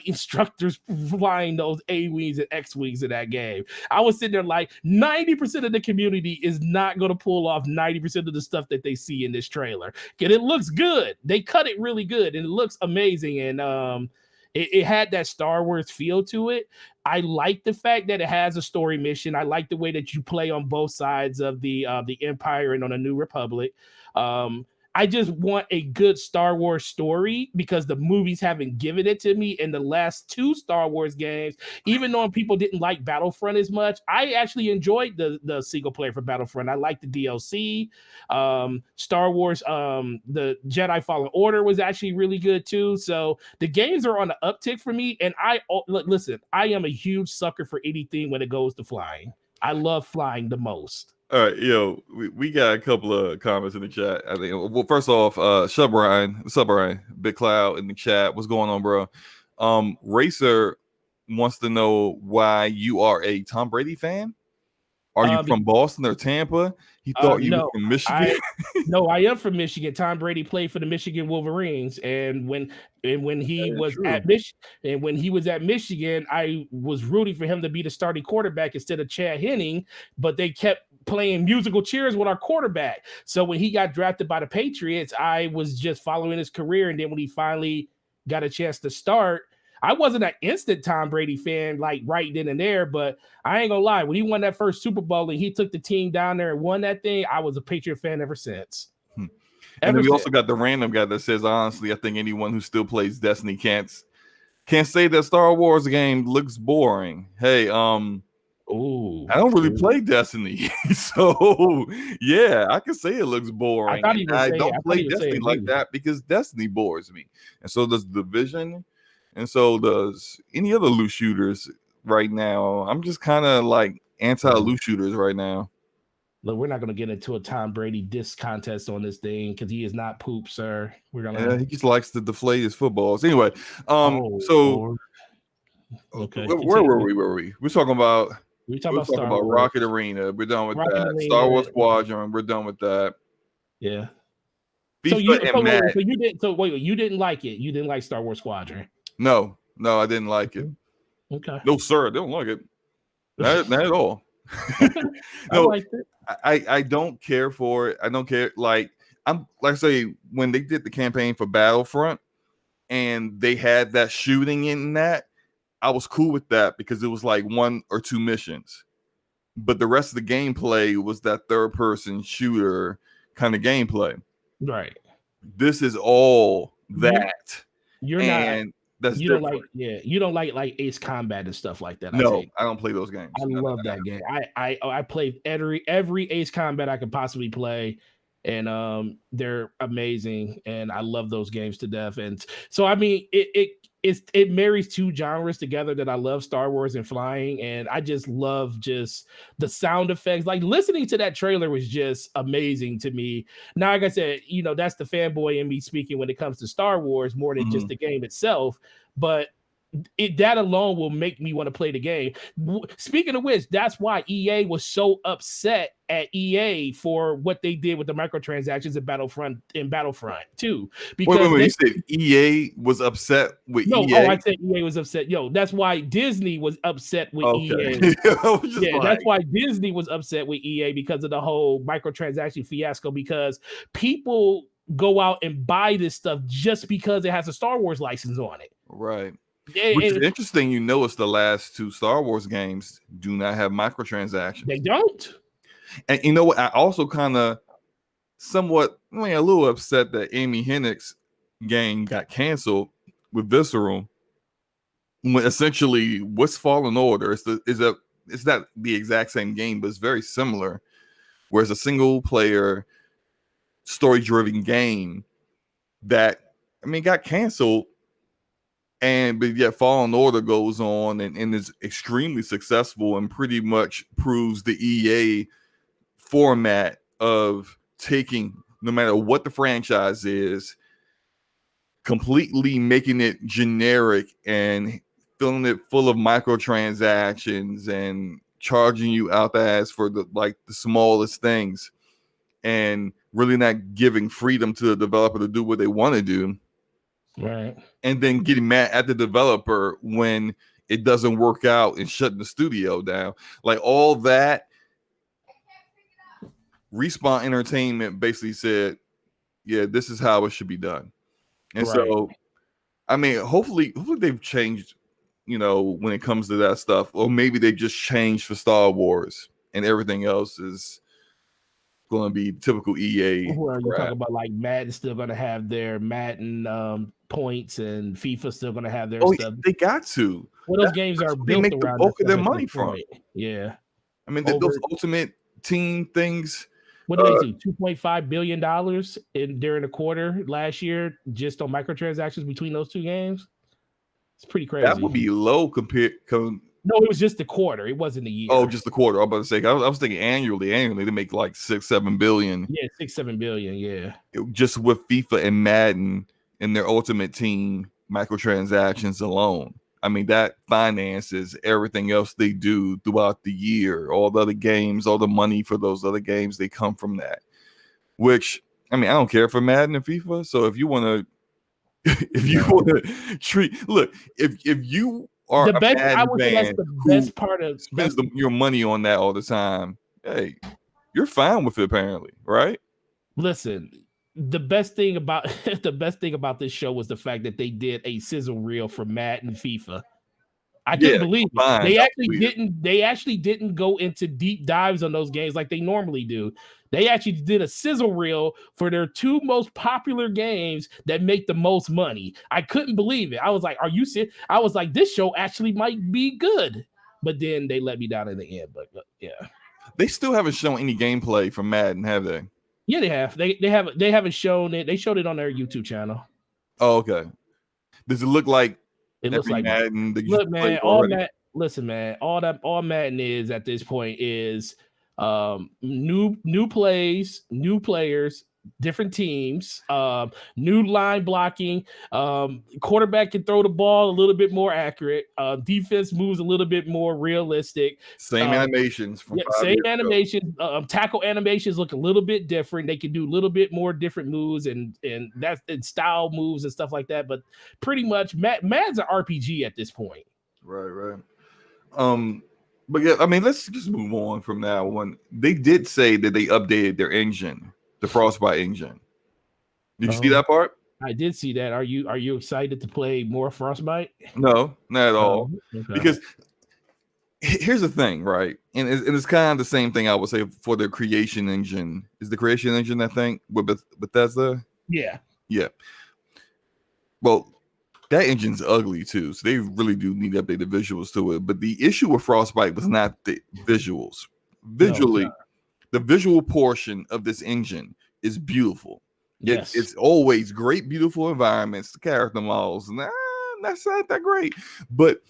Speaker 2: instructors flying those A-wings and X-wings in that game. I was sitting there like 90% of the community is not going to pull off 90% of the stuff that they see in this trailer. And it looks good. They cut it really good and it looks amazing. And it had that Star Wars feel to it. I like the fact that it has a story mission. I like the way that you play on both sides of the Empire and on the New Republic. I just want a good Star Wars story because the movies haven't given it to me in the last two Star Wars games. Even though people didn't like Battlefront as much, I actually enjoyed the single player for Battlefront. I liked the DLC. Star Wars, the Jedi Fallen Order was actually really good too. So the games are on the uptick for me. And listen, I am a huge sucker for anything when it goes to flying. I love flying the most.
Speaker 1: All right, we got a couple of comments in the chat. I think. Well, first off, Ryan? What's up, Ryan? Big Cloud in the chat. What's going on, bro? Racer wants to know why you are a Tom Brady fan. Are you from Boston or Tampa? He thought you were from Michigan.
Speaker 2: I am from Michigan. Tom Brady played for the Michigan Wolverines, and when he was at Michigan, I was rooting for him to be the starting quarterback instead of Chad Henning, but they kept playing musical chairs with our quarterback. So when he got drafted by the Patriots, I was just following his career, and then when he finally got a chance to start, I wasn't an instant Tom Brady fan like right then and there, but I ain't gonna lie. When he won that first Super Bowl and he took the team down there and won that thing, I was a Patriot fan ever since.
Speaker 1: And then we also got the random guy that says, honestly, I think anyone who still plays Destiny can't say that Star Wars game looks boring. Hey, I don't really play Destiny, so yeah, I can say it looks boring. I don't play Destiny like that because Destiny bores me, and so does Division. And so does any other loot shooters right now. I'm just kind of like anti-loot shooters right now.
Speaker 2: Look, we're not going to get into a Tom Brady diss contest on this thing because he is not poop, sir.
Speaker 1: We're gonna. He just likes to deflate his footballs. Anyway, so
Speaker 2: okay,
Speaker 1: where were we? We're talking about.
Speaker 2: We're talking about
Speaker 1: Rocket Arena. We're done with that. Arena. Star Wars Squadron. We're done with that.
Speaker 2: Yeah.
Speaker 1: So you
Speaker 2: didn't like it. You didn't like Star Wars Squadron.
Speaker 1: No, I didn't like it.
Speaker 2: Okay.
Speaker 1: No, sir, I don't like it. Not at all.
Speaker 2: No, I liked it.
Speaker 1: I don't care for it. I don't care. Like I say, when they did the campaign for Battlefront and they had that shooting in that, I was cool with that because it was like 1 or 2 missions. But the rest of the gameplay was that third-person shooter kind of gameplay.
Speaker 2: Right.
Speaker 1: This is all that.
Speaker 2: You're not. That's you different. You don't like Ace Combat and stuff like that.
Speaker 1: No, I don't play those games.
Speaker 2: I love that game. I played every Ace Combat I could possibly play, and they're amazing, and I love those games to death. And so I mean, it marries two genres together that I love: Star Wars and flying, and I just love just the sound effects. Like listening to that trailer was just amazing to me. Now, like I said, that's the fanboy in me speaking when it comes to Star Wars more than just the game itself, but that alone will make me want to play the game. Speaking of which, that's why EA was so upset at EA for what they did with the microtransactions in Battlefront 2. Because
Speaker 1: wait, you said EA was upset with EA?
Speaker 2: No, I said EA was upset. That's why Disney was upset with EA. That's why Disney was upset with EA because of the whole microtransaction fiasco, because people go out and buy this stuff just because it has a Star Wars license on it.
Speaker 1: Right. Which is interesting. You notice the last 2 Star Wars games do not have microtransactions.
Speaker 2: They don't.
Speaker 1: And you know what? I also kind of somewhat, a little upset that Amy Hennig's game got canceled with Visceral. When essentially, what's Fallen Order? It's not the exact same game, but it's very similar. Whereas a single player, story driven game that got canceled. But yet Fallen Order goes on and is extremely successful and pretty much proves the EA format of taking, no matter what the franchise is, completely making it generic and filling it full of microtransactions and charging you out the ass for the smallest things, and really not giving freedom to the developer to do what they want to do.
Speaker 2: Right.
Speaker 1: And then getting mad at the developer when it doesn't work out and shutting the studio down. Like all that, Respawn Entertainment basically said, yeah, this is how it should be done. And so, hopefully they've changed, when it comes to that stuff. Or maybe they just changed for Star Wars and everything else is going to be typical EA.
Speaker 2: Well, you talk about like Madden still going to have their Madden points, and FIFA still going to have their stuff.
Speaker 1: They got to.
Speaker 2: Well, those games are built
Speaker 1: make
Speaker 2: around
Speaker 1: the bulk of their money from.
Speaker 2: Yeah.
Speaker 1: Those Ultimate Team things.
Speaker 2: What did they do? $2.5 billion during the quarter last year just on microtransactions between those two games. It's pretty crazy.
Speaker 1: That would be low compared.
Speaker 2: No, it was just the quarter. It wasn't the year.
Speaker 1: Oh, just the quarter. I was about to say. I was thinking annually. Annually, they make like 6-7 billion.
Speaker 2: Yeah, 6-7 billion. Yeah,
Speaker 1: just with FIFA and Madden and their Ultimate Team microtransactions alone. That finances everything else they do throughout the year. All the other games, all the money for those other games, they come from that. Which I don't care for Madden and FIFA. So if you want to, treat, look, if you are
Speaker 2: the best,
Speaker 1: I would say that's
Speaker 2: the best part of
Speaker 1: spends your money on that all the time. Hey, you're fine with it apparently, right?
Speaker 2: Listen, the best thing about this show was the fact that they did a sizzle reel for Madden and FIFA. I couldn't believe it. They actually didn't go into deep dives on those games like they normally do. They actually did a sizzle reel for their 2 most popular games that make the most money. I couldn't believe it. I was like, are you serious? I was like, this show actually might be good. But then they let me down in the end. But yeah.
Speaker 1: They still haven't shown any gameplay from Madden, have they?
Speaker 2: Yeah, they have. They haven't shown it. They showed it on their YouTube channel.
Speaker 1: Oh, okay. Does it look like
Speaker 2: it looks like
Speaker 1: Madden?
Speaker 2: Look, man, listen, man, all Madden is at this point is new plays, new players, different teams, new line blocking, quarterback can throw the ball a little bit more accurate, defense moves a little bit more realistic,
Speaker 1: same animations from
Speaker 2: tackle animations look a little bit different. They can do a little bit more different moves and style moves and stuff like that, but pretty much Madden's an RPG at this point.
Speaker 1: Right. But yeah, let's just move on from that one. They did say that they updated their engine, the Frostbite engine. Did you see that part?
Speaker 2: I did see that. Are you excited to play more Frostbite?
Speaker 1: No, not at all. Okay. Because here's the thing, right? And it's kind of the same thing I would say for their creation engine. Is the creation engine, I think, with Bethesda?
Speaker 2: Yeah.
Speaker 1: Well, that engine's ugly too, so they really do need to update the visuals to it. But the issue with Frostbite was not the visuals. Visually, the visual portion of this engine is beautiful. Yes. It's always great, beautiful environments, the character models, and that's not that great. But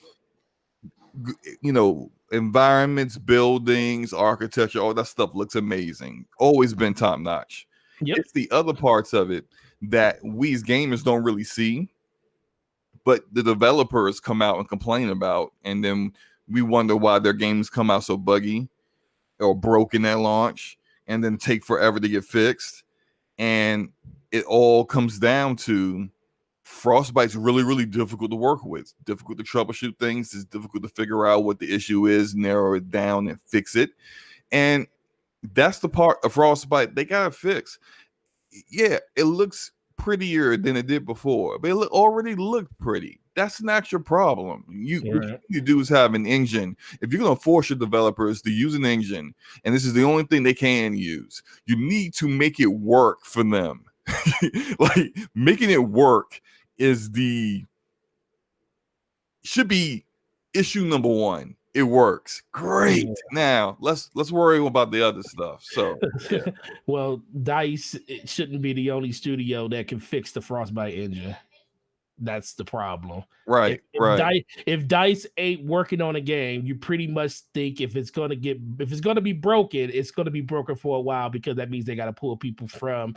Speaker 1: environments, buildings, architecture, all that stuff looks amazing. Always been top notch. Yep. It's the other parts of it that we as gamers don't really see, but the developers come out and complain about, and then we wonder why their games come out so buggy or broken at launch and then take forever to get fixed. And it all comes down to Frostbite's really, really difficult to work with, difficult to troubleshoot things. It's difficult to figure out what the issue is, narrow it down and fix it. And that's the part of Frostbite they got to fix. yeah, it looks prettier than it did before, but already looked pretty. That's not your problem. What you
Speaker 2: Right.
Speaker 1: need to do is have an engine. If you're gonna force your developers to use an engine, and this is the only thing they can use, you need to make it work for them. Like making it work is the should be issue number one. It works great.
Speaker 2: Yeah.
Speaker 1: Now let's worry about the other stuff. So yeah,
Speaker 2: Well, Dice it shouldn't be the only studio that can fix the Frostbite engine. That's the problem. If,
Speaker 1: right,
Speaker 2: if
Speaker 1: right.
Speaker 2: Dice if Dice ain't working on a game, you pretty much think if it's gonna be broken, it's gonna be broken for a while because that means they got to pull people from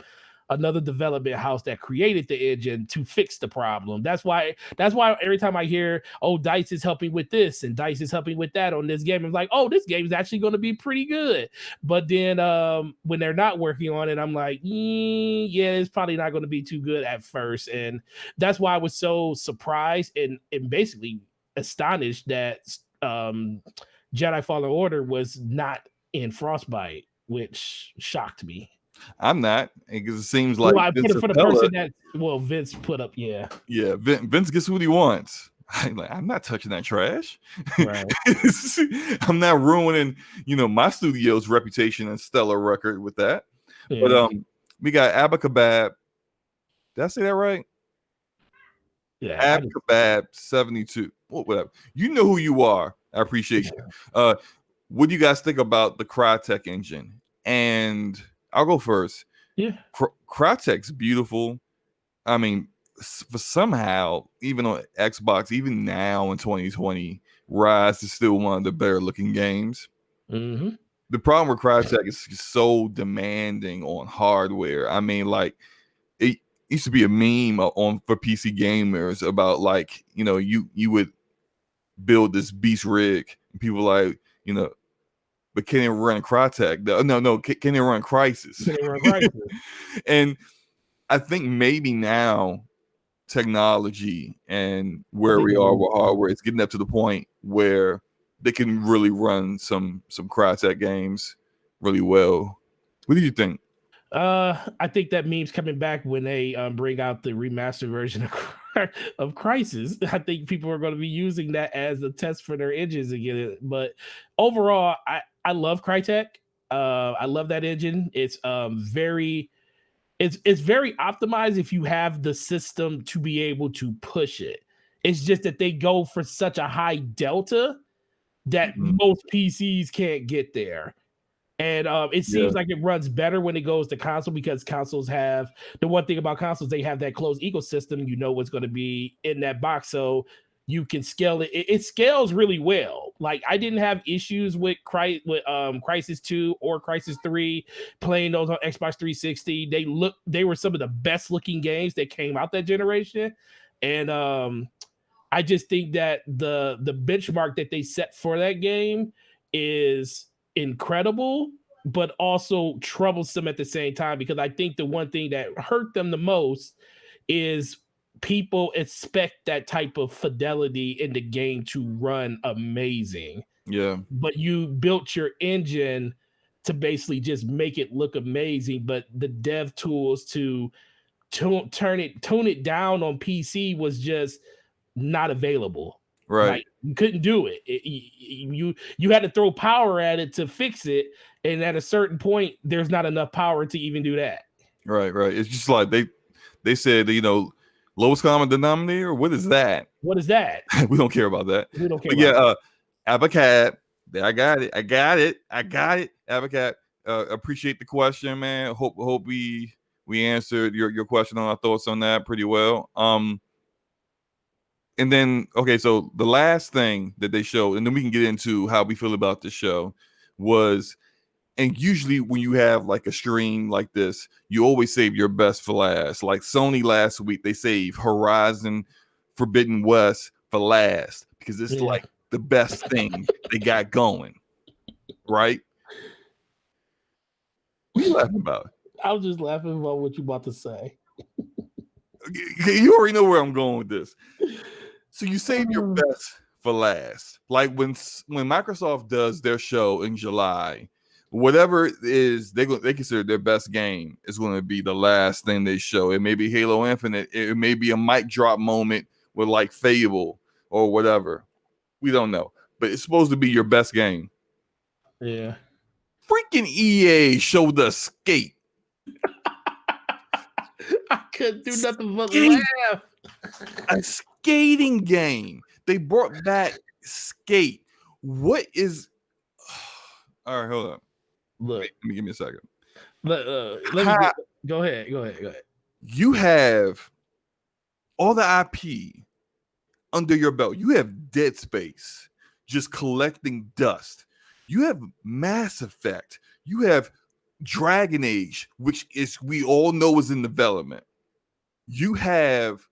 Speaker 2: another development house that created the engine to fix the problem. That's why every time I hear, oh, Dice is helping with this and Dice is helping with that on this game, I'm like, oh, this game is actually going to be pretty good. But then when they're not working on it, I'm like, yeah, it's probably not going to be too good at first. And that's why I was so surprised and basically astonished that Jedi Fallen Order was not in Frostbite, which shocked me.
Speaker 1: I'm not because it seems like
Speaker 2: Well, I put
Speaker 1: Vince
Speaker 2: it for the
Speaker 1: Appella,
Speaker 2: person that Vince put up. Yeah,
Speaker 1: yeah, Vince gets what he wants. I'm not touching that trash.
Speaker 2: right.
Speaker 1: I'm not ruining, my studio's reputation and stellar record with that. But
Speaker 2: Yeah,
Speaker 1: we got Abacabab. Did I say that right?
Speaker 2: yeah.
Speaker 1: Abacabab 72. Well, whatever. You know who you are. I appreciate you. What do you guys think about the Crytek engine? And I'll go first.
Speaker 2: Yeah.
Speaker 1: Crytek's beautiful. I mean, for somehow, even on Xbox, even now in 2020, Rise is still one of the better looking games.
Speaker 2: Mm-hmm.
Speaker 1: The problem with Crytek is so demanding on hardware. I mean, like it used to be a meme on for PC gamers about like, you would build this beast rig and people like, but can it run Crytek? No, can it run Crisis?
Speaker 2: Right.
Speaker 1: And I think maybe now technology and
Speaker 2: I
Speaker 1: where
Speaker 2: think
Speaker 1: we
Speaker 2: they
Speaker 1: are
Speaker 2: moved
Speaker 1: with hardware, it's getting up to the point where they can really run some Crytek games really well. What do you think?
Speaker 2: I think that meme's coming back when they bring out the remastered version of Crisis. I think people are going to be using that as a test for their engines again. But overall, I love Crytek. I love that engine. It's it's very optimized if you have the system to be able to push it. It's just that they go for such a high delta that
Speaker 1: Mhm.
Speaker 2: most PCs can't get there. And it
Speaker 1: Yeah,
Speaker 2: seems like it runs better when it goes to console because consoles have the one thing about consoles, they have that closed ecosystem. You know what's going to be in that box. So you can scale it. It scales really well. Like I didn't have issues with Crisis 2 or Crisis 3 playing those on Xbox 360. They were some of the best looking games that came out that generation. And I just think that the benchmark that they set for that game is incredible, but also troublesome at the same time because I think the one thing that hurt them the most is people expect that type of fidelity in the game to run amazing,
Speaker 1: yeah,
Speaker 2: but you built your engine to basically just make it look amazing, but the dev tools to tone it down on PC was just not available.
Speaker 1: right,
Speaker 2: Like you couldn't do it. You had to throw power at it to fix it, and at a certain point, there's not enough power to even do that.
Speaker 1: right. It's just like they said, lowest common denominator. What is that?
Speaker 2: What is that?
Speaker 1: We don't care about that.
Speaker 2: We don't care
Speaker 1: But yeah,
Speaker 2: about that.
Speaker 1: Abacab. I got it. Abacab. Appreciate the question, man. Hope we answered your question on our thoughts on that pretty well. And then okay, so the last thing that they showed, and then we can get into how we feel about the show, was and usually when you have like a stream like this, you always save your best for last. Like Sony last week, they saved Horizon Forbidden West for last because it's
Speaker 2: Yeah,
Speaker 1: like the best thing they got going, right? What are you laughing about?
Speaker 2: I was just laughing about what you about to say.
Speaker 1: You already know where I'm going with this. So you save your best for last. Like when Microsoft does their show in July, whatever it is they consider their best game is going to be the last thing they show. It may be Halo Infinite. It may be a mic drop moment with like Fable or whatever. We don't know, but it's supposed to be your best game.
Speaker 2: Yeah.
Speaker 1: Freaking EA showed us Skate.
Speaker 2: I couldn't do nothing but laugh.
Speaker 1: A skating game. They brought back Skate. What is? All right, hold up.
Speaker 2: Look,
Speaker 1: let me give me a second.
Speaker 2: let me go ahead.
Speaker 1: You have all the IP under your belt. You have Dead Space just collecting dust. You have Mass Effect. You have Dragon Age, which is we all know is in development. You have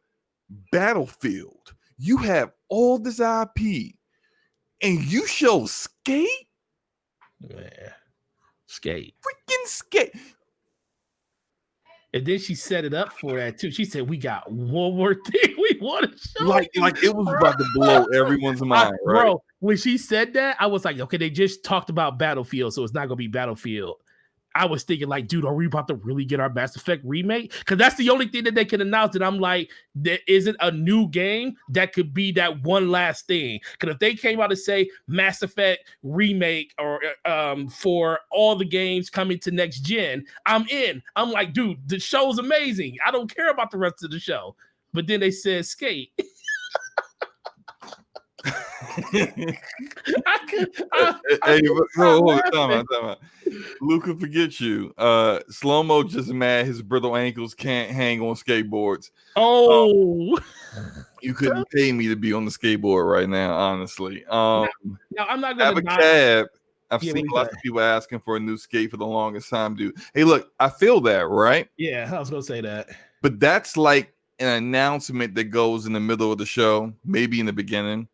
Speaker 1: Battlefield. You have all this IP, and you show Skate.
Speaker 2: Yeah. Skate.
Speaker 1: Freaking Skate.
Speaker 2: And then she set it up for that too. She said, "We got one more thing we want to show."
Speaker 1: Like it was about to blow everyone's mind, right?
Speaker 2: Bro, when she said that, I was like, okay, they just talked about Battlefield, so it's not gonna be Battlefield. I was thinking, like, dude, are we about to really get our Mass Effect remake? Because that's the only thing that they can announce. And I'm like, there isn't a new game that could be that one last thing. Because if they came out and say Mass Effect remake or for all the games coming to next gen, I'm in. I'm like, dude, the show's amazing. I don't care about the rest of the show. But then they said Skate.
Speaker 1: Hold on. Luca, forget you. SloMo just mad his brittle ankles can't hang on skateboards.
Speaker 2: Oh,
Speaker 1: you couldn't pay me to be on the skateboard right now, honestly.
Speaker 2: Now I'm not gonna
Speaker 1: have a cab. I've seen lots of people asking for a new skate for the longest time, dude. Hey, look, I feel that, right?
Speaker 2: Yeah, I was gonna say that.
Speaker 1: But that's like an announcement that goes in the middle of the show, maybe in the beginning.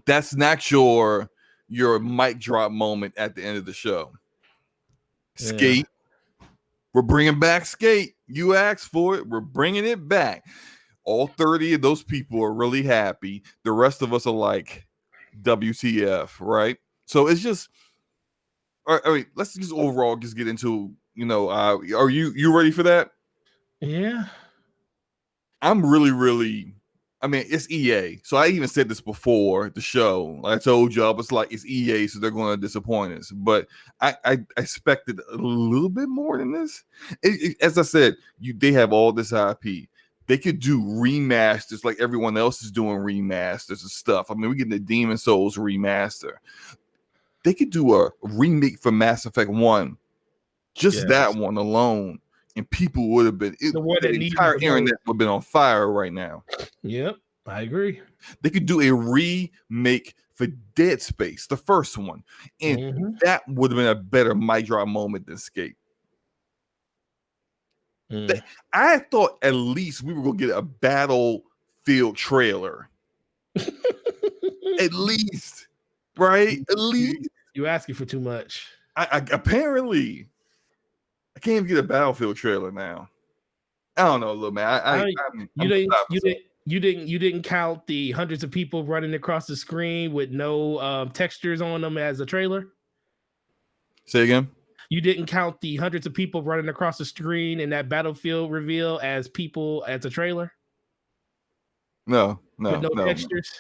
Speaker 1: That's not your mic drop moment at the end of the show. Skate. Yeah. We're bringing back Skate. You asked for it. We're bringing it back. All 30 of those people are really happy. The rest of us are like, WTF, right? So it's just, all right, let's just overall just get into, are you ready for that?
Speaker 2: Yeah.
Speaker 1: I'm really, I mean, it's EA. So I even said this before the show. I told you, I was like, it's EA, so they're going to disappoint us. But I expected a little bit more than this. As I said, they have all this IP. They could do remasters like everyone else is doing remasters and stuff. I mean, we're getting the Demon Souls remaster. They could do a remake for Mass Effect 1. Just that one alone. And people would have been, the entire internet would have been on fire right now.
Speaker 2: Yep, I agree.
Speaker 1: They could do a remake for Dead Space, the first one. And that would have been a better mic drop moment than Skate. I thought at least we were going to get a Battlefield trailer. At least, right? At least.
Speaker 2: You're asking for too much.
Speaker 1: Apparently. I can't even get a Battlefield trailer now. I don't know, little man.
Speaker 2: You didn't count the hundreds of people running across the screen with no textures on them as a trailer?
Speaker 1: Say again?
Speaker 2: You didn't count the hundreds of people running across the screen in that Battlefield reveal as people as a trailer?
Speaker 1: No
Speaker 2: textures?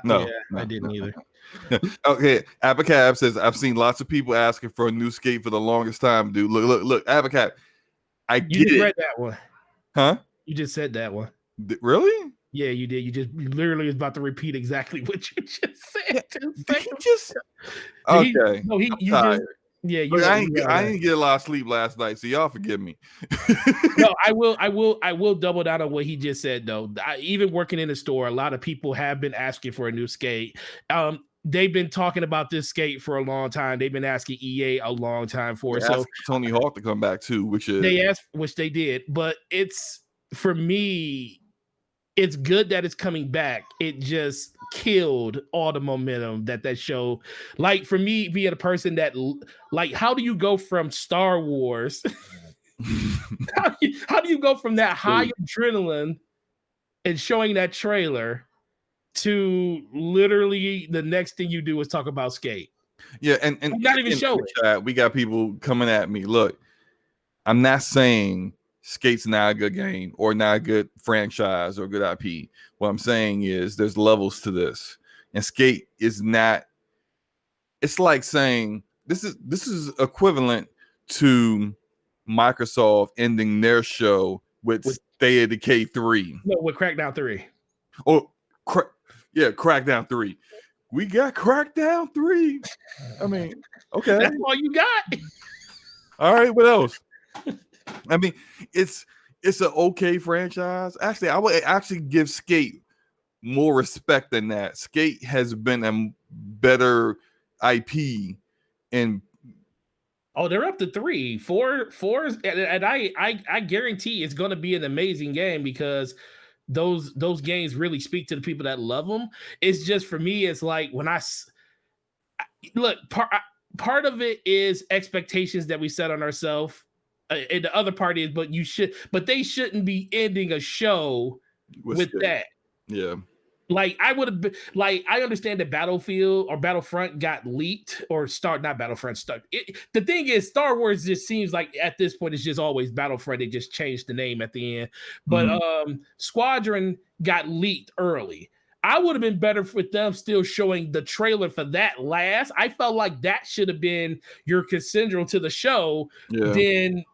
Speaker 1: No,
Speaker 2: I didn't either.
Speaker 1: Okay, Abacab says, I've seen lots of people asking for a new Skate for the longest time, dude. Look, Abacab.
Speaker 2: You just read that one.
Speaker 1: Huh?
Speaker 2: You just said that one.
Speaker 1: Really?
Speaker 2: Yeah, you did. You literally was about to repeat exactly what you just said.
Speaker 1: Okay.
Speaker 2: Yeah,
Speaker 1: I didn't get a lot of sleep last night, so y'all forgive me.
Speaker 2: No, I will double down on what he just said though. Even working in the store, a lot of people have been asking for a new Skate. They've been talking about this Skate for a long time. They've been asking EA a long time for it. So
Speaker 1: Tony Hawk to come back too, which
Speaker 2: they did, but it's for me. It's good that it's coming back. It just killed all the momentum that show. Like for me, being a person that like, how do you go from Star Wars? how do you go from that high adrenaline and showing that trailer to literally the next thing you do is talk about Skate?
Speaker 1: Yeah, and
Speaker 2: not even
Speaker 1: in
Speaker 2: show
Speaker 1: the
Speaker 2: it.
Speaker 1: chat, we got people coming at me. Look, I'm not saying Skate's not a good game or not a good franchise or good IP. What I'm saying is there's levels to this, and Skate is not. It's like saying this is equivalent to Microsoft ending their show with
Speaker 2: With
Speaker 1: State of Decay 3
Speaker 2: no, with Crackdown 3.
Speaker 1: or Crackdown 3. We got Crackdown 3. I mean, okay.
Speaker 2: That's all you got.
Speaker 1: All right, what else? I mean, it's an okay franchise. Actually, I would actually give Skate more respect than that. Skate has been a better IP and
Speaker 2: Oh, they're up to 3. Four, and I guarantee it's going to be an amazing game because those games really speak to the people that love them. It's just for me, it's like when look, part of it is expectations that we set on ourselves, and the other part is, but they shouldn't be ending a show with that.
Speaker 1: Yeah.
Speaker 2: Like I would have been like I understand that Battlefield or Battlefront got leaked or not Battlefront stuck. The thing is, Star Wars just seems like at this point it's just always Battlefront. They just changed the name at the end. But Squadron got leaked early. I would have been better with them still showing the trailer for that last. I felt like that should have been your central to the show. Then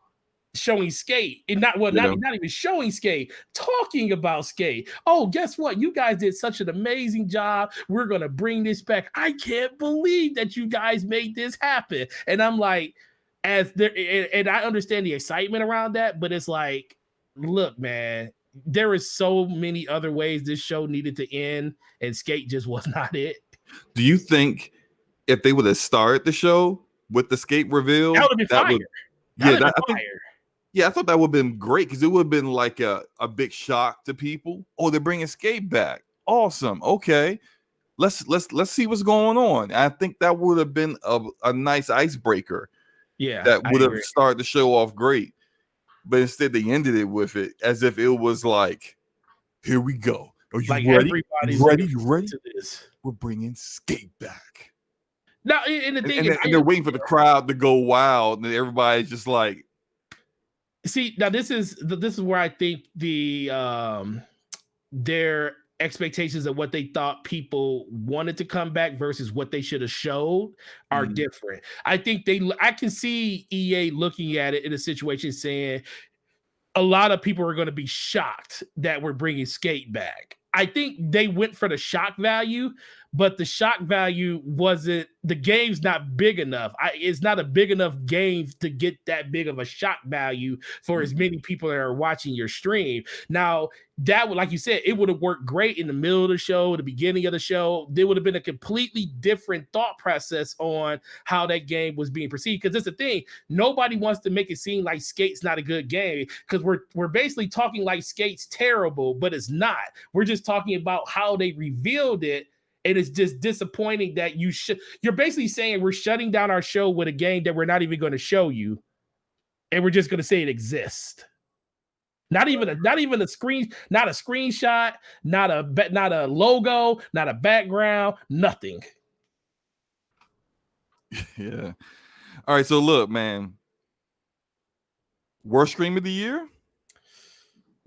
Speaker 2: showing Skate and not even showing Skate, talking about Skate. Oh, guess what? You guys did such an amazing job. We're gonna bring this back. I can't believe that you guys made this happen. And I'm like, and I understand the excitement around that, but it's like, look, man, there is so many other ways this show needed to end, and Skate just was not it.
Speaker 1: Do you think if they would have started the show with the Skate reveal,
Speaker 2: that would have been fire?
Speaker 1: I thought that would have been great because it would have been like a big shock to people. Oh, they're bringing Skate back. Awesome. Okay, let's see what's going on. I think that would have been a nice icebreaker.
Speaker 2: Yeah,
Speaker 1: that would have started the show off great. But instead, they ended it with it as if it was like, "Here we go. Are you ready? You ready
Speaker 2: to this?
Speaker 1: We're bringing Skate back."
Speaker 2: Now, and the thing is,
Speaker 1: they're waiting for the crowd to go wild, and everybody's just like,
Speaker 2: see, now this is where I think their expectations of what they thought people wanted to come back versus what they should have showed are different. I think I can see EA looking at it in a situation saying a lot of people are going to be shocked that we're bringing Skate back. I think they went for the shock value, but the shock value wasn't, the game's not big enough. It's not a big enough game to get that big of a shock value for as many people that are watching your stream. Now, that would, like you said, it would have worked great in the middle of the show, the beginning of the show. There would have been a completely different thought process on how that game was being perceived. Because that's the thing, nobody wants to make it seem like Skate's not a good game because we're basically talking like Skate's terrible, but it's not. We're just talking about how they revealed it. And it's just disappointing that you're basically saying we're shutting down our show with a game that we're not even going to show you, and we're just going to say it exists. Not even a screen, not a screenshot, not a logo, not a background, nothing.
Speaker 1: Yeah. All right. So look, man. Worst stream of the year?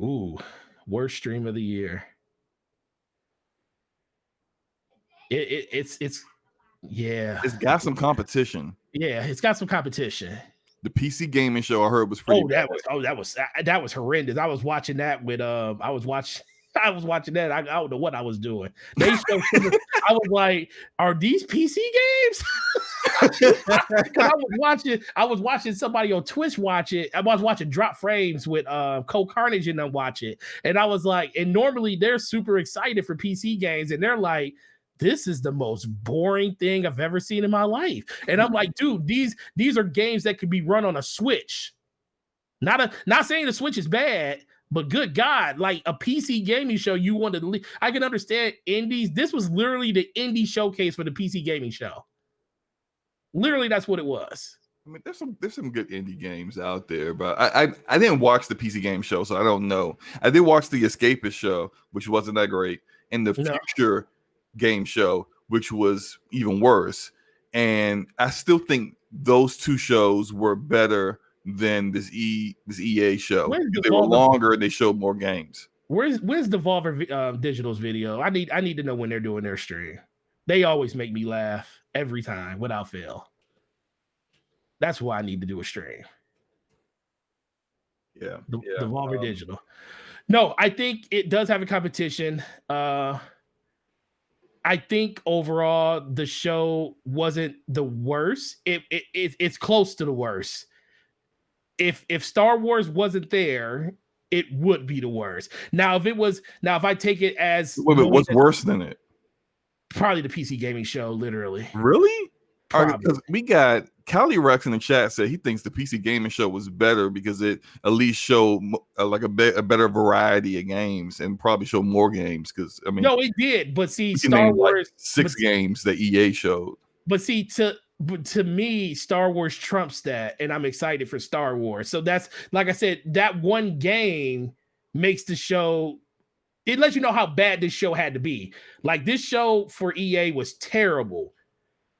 Speaker 2: Ooh, worst stream of the year. It's yeah.
Speaker 1: It's got some competition.
Speaker 2: Yeah, it's got some competition.
Speaker 1: The PC gaming show I heard was pretty.
Speaker 2: That was horrendous. I was watching that with I was watching that. I don't know what I was doing. I was like, are these PC games? I was watching somebody on Twitch watch it. I was watching Drop Frames with Cole Carnage and them watch it. And I was like, and normally they're super excited for PC games, and they're like, this is the most boring thing I've ever seen in my life. And I'm like, dude, these are games that could be run on a Switch. Not saying the Switch is bad, but good God, like a PC gaming show, you wanted to leave. I can understand indies. This was literally the indie showcase for the PC gaming show. Literally, that's what it was.
Speaker 1: I mean, there's some good indie games out there, but I didn't watch the PC game show, so I don't know. I did watch the Escapist show, which wasn't that great, and the Future game show, which was even worse. and I still think those two shows were better than this EA show.
Speaker 2: Where's
Speaker 1: They were
Speaker 2: Devolver?
Speaker 1: longer and they showed more games.
Speaker 2: Where's Devolver Digital's video? I need to know when they're doing their stream. They always make me laugh every time without fail. That's why I need to do a stream.
Speaker 1: Yeah,
Speaker 2: Devolver Digital. No, I think it does have a competition. I think overall the show wasn't the worst. It's close to the worst. If Star Wars wasn't there, it would be the worst. Now, if I take it as
Speaker 1: what's worse than it?
Speaker 2: Probably the PC gaming show, literally.
Speaker 1: Really?
Speaker 2: Probably.
Speaker 1: We got Cali Rex in the chat said he thinks the PC gaming show was better because it at least showed like a better variety of games and probably showed more games. Because I mean,
Speaker 2: no, it did. But see, Star Wars
Speaker 1: like 6 games that EA showed.
Speaker 2: But see, to me, Star Wars trumps that, and I'm excited for Star Wars. So that's, like I said, that one game makes the show. It lets you know how bad this show had to be. Like, this show for EA was terrible,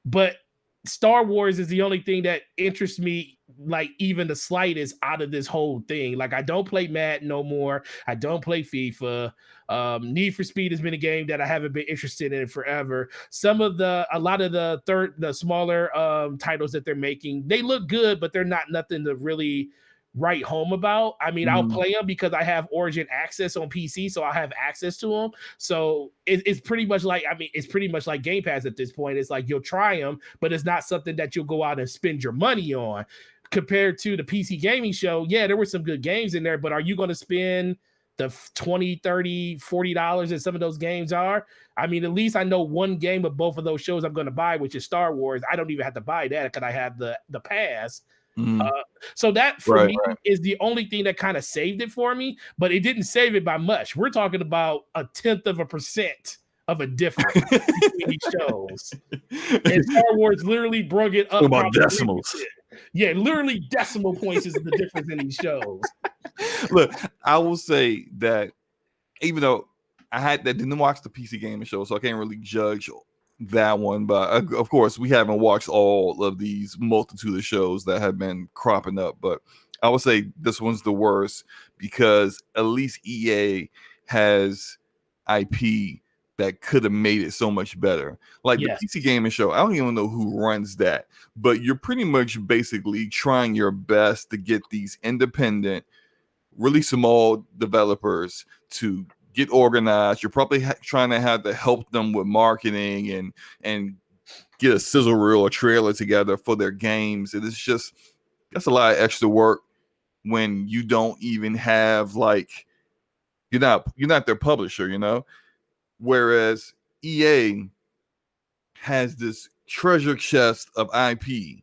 Speaker 2: but Star Wars is the only thing that interests me, like, even the slightest out of this whole thing. Like, I don't play Madden no more. I don't play FIFA. Need for Speed has been a game that I haven't been interested in forever. A lot of the smaller titles that they're making, they look good, but they're not nothing to really write home about. I mean, I'll play them because I have Origin access on PC, so I have access to them. So it's pretty much like, it's pretty much like Game Pass at this point. It's like you'll try them, but it's not something that you'll go out and spend your money on. Compared to the PC gaming show, yeah, there were some good games in there, but are you going to spend the $20, $30, $40 that some of those games are? I mean, at least I know one game of both of those shows I'm going to buy, which is Star Wars. I don't even have to buy that because I have the pass. So that for me is the only thing that kind of saved it for me, but it didn't save it by much. We're talking about 0.1% of a difference between these shows. And Star Wars literally brought it up
Speaker 1: about decimals.
Speaker 2: 3%. Yeah, literally decimal points is the difference in these shows.
Speaker 1: Look, I will say that even though I didn't watch the PC gaming show, so I can't really judge that one, but of course we haven't watched all of these multitude of shows that have been cropping up, but I would say this one's the worst because at least EA has IP that could have made it so much better. Like the PC gaming show, I don't even know who runs that, but you're pretty much basically trying your best to get these independent, really small developers to get organized. You're probably trying to have to help them with marketing and get a sizzle reel or trailer together for their games. And that's a lot of extra work when you don't even have, like, you're not their publisher, you know? Whereas EA has this treasure chest of IP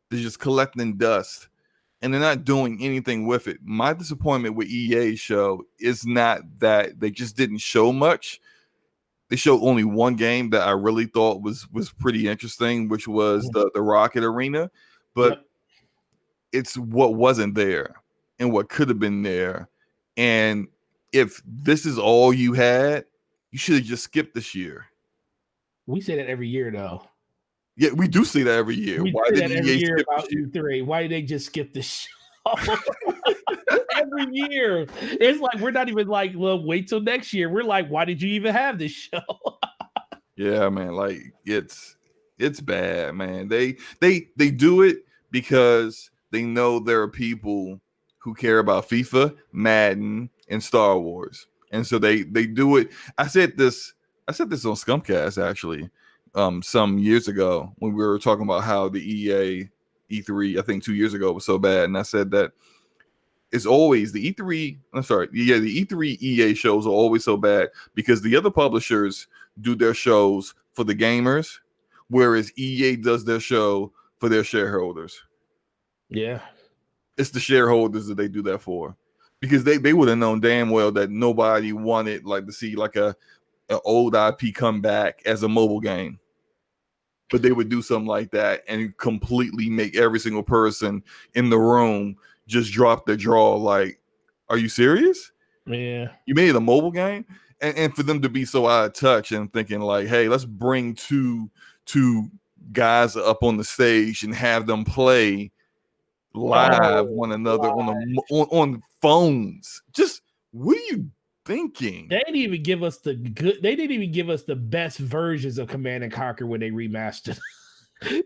Speaker 1: that's just collecting dust and they're not doing anything with it. My disappointment with EA's show is not that they just didn't show much. They showed only one game that I really thought was pretty interesting, which was the Rocket Arena. But it's what wasn't there and what could have been there. And if this is all you had, you should have just skipped this year.
Speaker 2: We say that every year, though.
Speaker 1: Yeah, we do say that every year.
Speaker 2: Why did EA skip about E3? Why did they just skip the show? Every year. It's like we're not even like, well, wait till next year. We're like, why did you even have this show?
Speaker 1: Yeah, man. Like it's bad, man. They do it because they know there are people who care about FIFA, Madden, and Star Wars. And so they do it. I said this on Scumcast actually some years ago when we were talking about how the EA E3, I think 2 years ago, was so bad. And I said that it's always the E3. I'm sorry. Yeah, the E3 EA shows are always so bad because the other publishers do their shows for the gamers, whereas EA does their show for their shareholders.
Speaker 2: Yeah.
Speaker 1: It's the shareholders that they do that for. Because they would have known damn well that nobody wanted like to see like an old IP come back as a mobile game. But they would do something like that and completely make every single person in the room just drop their jaw. Like, are you serious?
Speaker 2: Yeah.
Speaker 1: You made it a mobile game? And for them to be so out of touch and thinking like, hey, let's bring to guys up on the stage and have them play live one another on phones. Just what are you thinking?
Speaker 2: They didn't even give us the good. They didn't even give us the best versions of Command and Conquer when they remastered.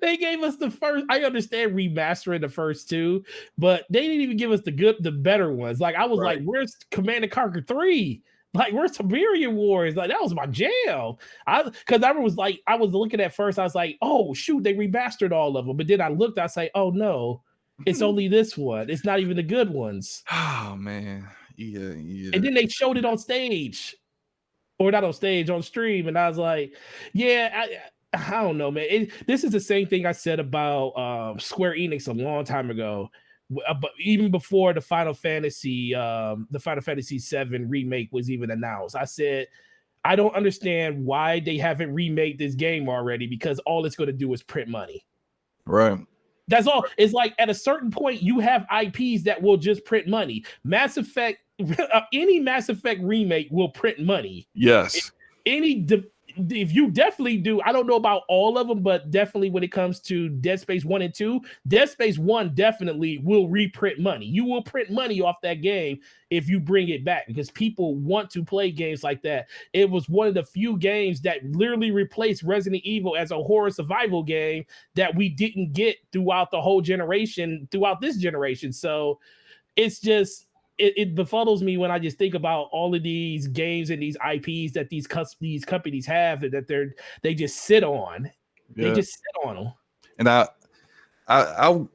Speaker 2: They gave us the first. I understand remastering the first two, but they didn't even give us the better ones. Like I was like, "Where's Command and Conquer 3? Like, where's Tiberian Wars?" Like that was my jam. Because I was like, I was looking at first. I was like, "Oh shoot, they remastered all of them." But then I looked. I say, "Oh no, it's only this one. It's not even the good ones."
Speaker 1: Oh man, yeah.
Speaker 2: And then they showed it on stage, or not on stage, on stream, and I was like, "Yeah." I don't know, man. This is the same thing I said about Square Enix a long time ago, but even before the Final Fantasy VII remake was even announced. I said I don't understand why they haven't remade this game already, because all it's going to do is print money.
Speaker 1: Right.
Speaker 2: That's all. It's like at a certain point, you have IPs that will just print money. Mass Effect, any Mass Effect remake will print money.
Speaker 1: Yes.
Speaker 2: If you definitely do, I don't know about all of them, but definitely when it comes to Dead Space 1 and 2, Dead Space 1 definitely will reprint money. You will print money off that game if you bring it back, because people want to play games like that. It was one of the few games that literally replaced Resident Evil as a horror survival game that we didn't get throughout the whole generation, throughout this generation. So it's just, it befuddles me when I just think about all of these games and these IPs that these companies have that they just sit on. Yeah. They just sit on them.
Speaker 1: And I'll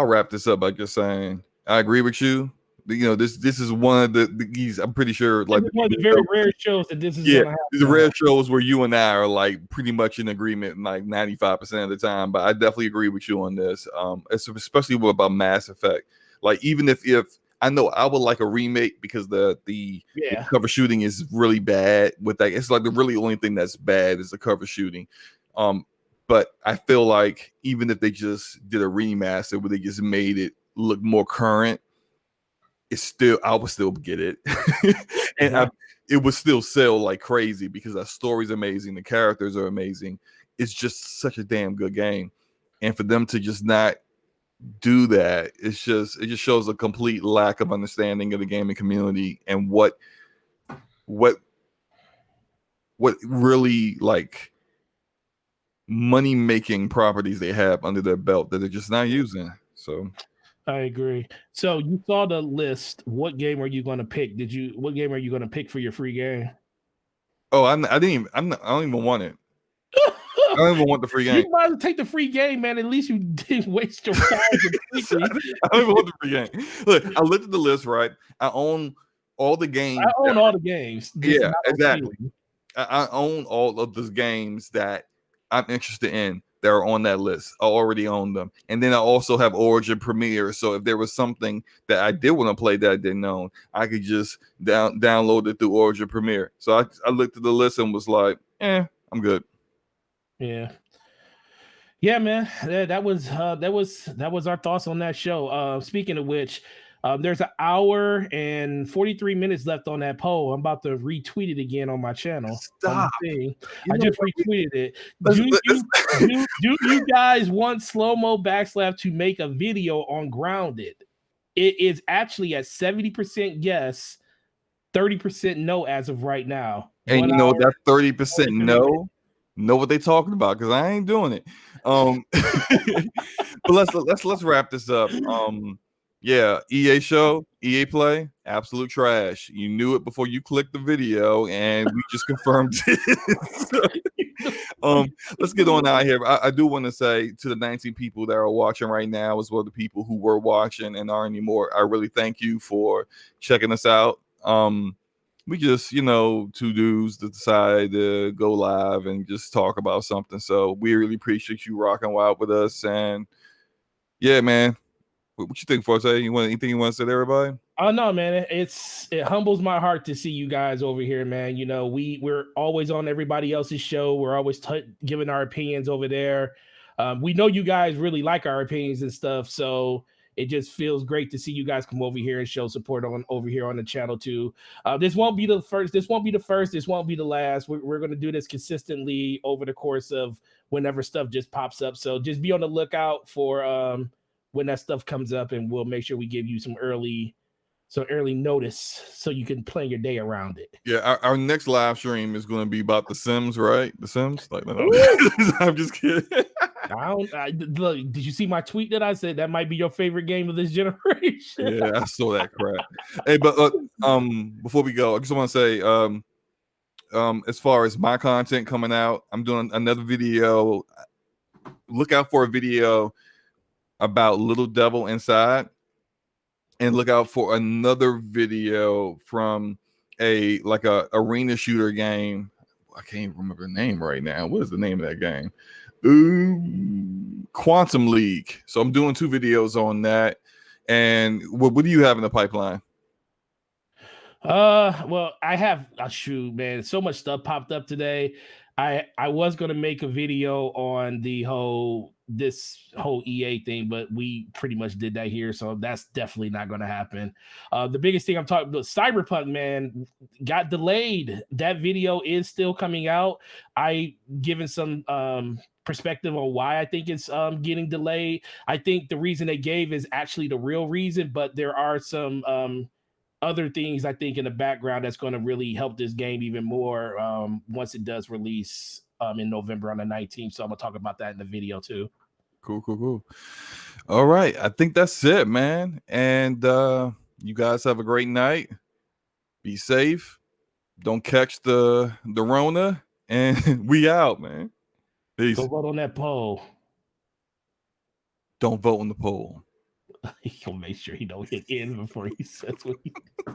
Speaker 1: wrap this up by just saying I agree with you. You know, this is one of these. I'm pretty sure, like
Speaker 2: one of the very rare shows that this is.
Speaker 1: Yeah, the rare shows where you and I are like pretty much in agreement, like 95% of the time. But I definitely agree with you on this. Especially about Mass Effect. Like even if I know I would like a remake, because the cover shooting is really bad with that. It's like the really only thing that's bad is the cover shooting. But I feel like even if they just did a remaster where they just made it look more current, I would still get it. And it would still sell like crazy, because that story's amazing, the characters are amazing. It's just such a damn good game. And for them to just not do that, it just shows a complete lack of understanding of the gaming community and what really like money making properties they have under their belt that they're just not using. So
Speaker 2: I agree. So you saw the list. What game are you going to pick? What game are you going to pick for your free game?
Speaker 1: Oh, I don't even want it. I don't even want the free game.
Speaker 2: You might as well take the free game, man. At least you didn't waste your time.
Speaker 1: I don't even want the free game. Look, I looked at the list, right? I own all the games.
Speaker 2: I own all the games.
Speaker 1: Yeah, exactly. I own all of the games that I'm interested in that are on that list. I already own them. And then I also have Origin Premiere. So if there was something that I did want to play that I didn't own, I could just download it through Origin Premiere. So I looked at the list and was like, I'm good.
Speaker 2: Yeah, man. That was our thoughts on that show. Speaking of which, there's an hour and 43 minutes left on that poll. I'm about to retweet it again on my channel.
Speaker 1: Stop.
Speaker 2: I just retweeted it. Do you guys want SloMoBackSlap to make a video on Grounded? It is actually at 70% yes, 30% no as of right now.
Speaker 1: And you know that 30% no. Know what they talking about, because I ain't doing it. But let's wrap this up. Yeah, EA show, EA Play, absolute trash. You knew it before you clicked the video, and we just confirmed it. Let's get on out here. I do want to say to the 19 people that are watching right now, as well as the people who were watching and aren't anymore, I really thank you for checking us out. We just, two dudes that decide to go live and just talk about something. So we really appreciate you rocking wild with us. And yeah, man, what you think, Forte? Anything you want to say to everybody?
Speaker 2: Oh no, man! It humbles my heart to see you guys over here, man. We're always on everybody else's show. We're always giving our opinions over there. We know you guys really like our opinions and stuff. So it just feels great to see you guys come over here and show support on over here on the channel too. This won't be the first. This won't be the first. This won't be the last. We're going to do this consistently over the course of whenever stuff just pops up. So just be on the lookout for when that stuff comes up, and we'll make sure we give you some early notice so you can plan your day around it.
Speaker 1: Yeah, our next live stream is going to be about The Sims, right? The Sims? Like, no, I'm just kidding.
Speaker 2: Look, did you see my tweet that I said that might be your favorite game of this generation?
Speaker 1: Yeah, I saw that crap. Hey, but before we go, I just want to say, as far as my content coming out, I'm doing another video. Look out for a video about Little Devil Inside, and look out for another video from a arena shooter game. I can't remember the name right now. What is the name of that game? Quantum League. So I'm doing 2 videos on that. And what do you have in the pipeline?
Speaker 2: Well, I have shoot, man. So much stuff popped up today. I was gonna make a video on this whole EA thing, but we pretty much did that here, so that's definitely not gonna happen. The biggest thing I'm talking about, Cyberpunk, man, got delayed. That video is still coming out. I given some perspective on why I think it's getting delayed. I think the reason they gave is actually the real reason, but there are some other things I think in the background that's going to really help this game even more once it does release in November on the 19th. So I'm gonna talk about that in the video too.
Speaker 1: Cool. All right, I think that's it, man. And you guys have a great night. Be safe. Don't catch the Rona, and we out, man. Peace.
Speaker 2: Go vote on that poll.
Speaker 1: Don't vote on the poll.
Speaker 2: He'll make sure he don't hit in before he says what he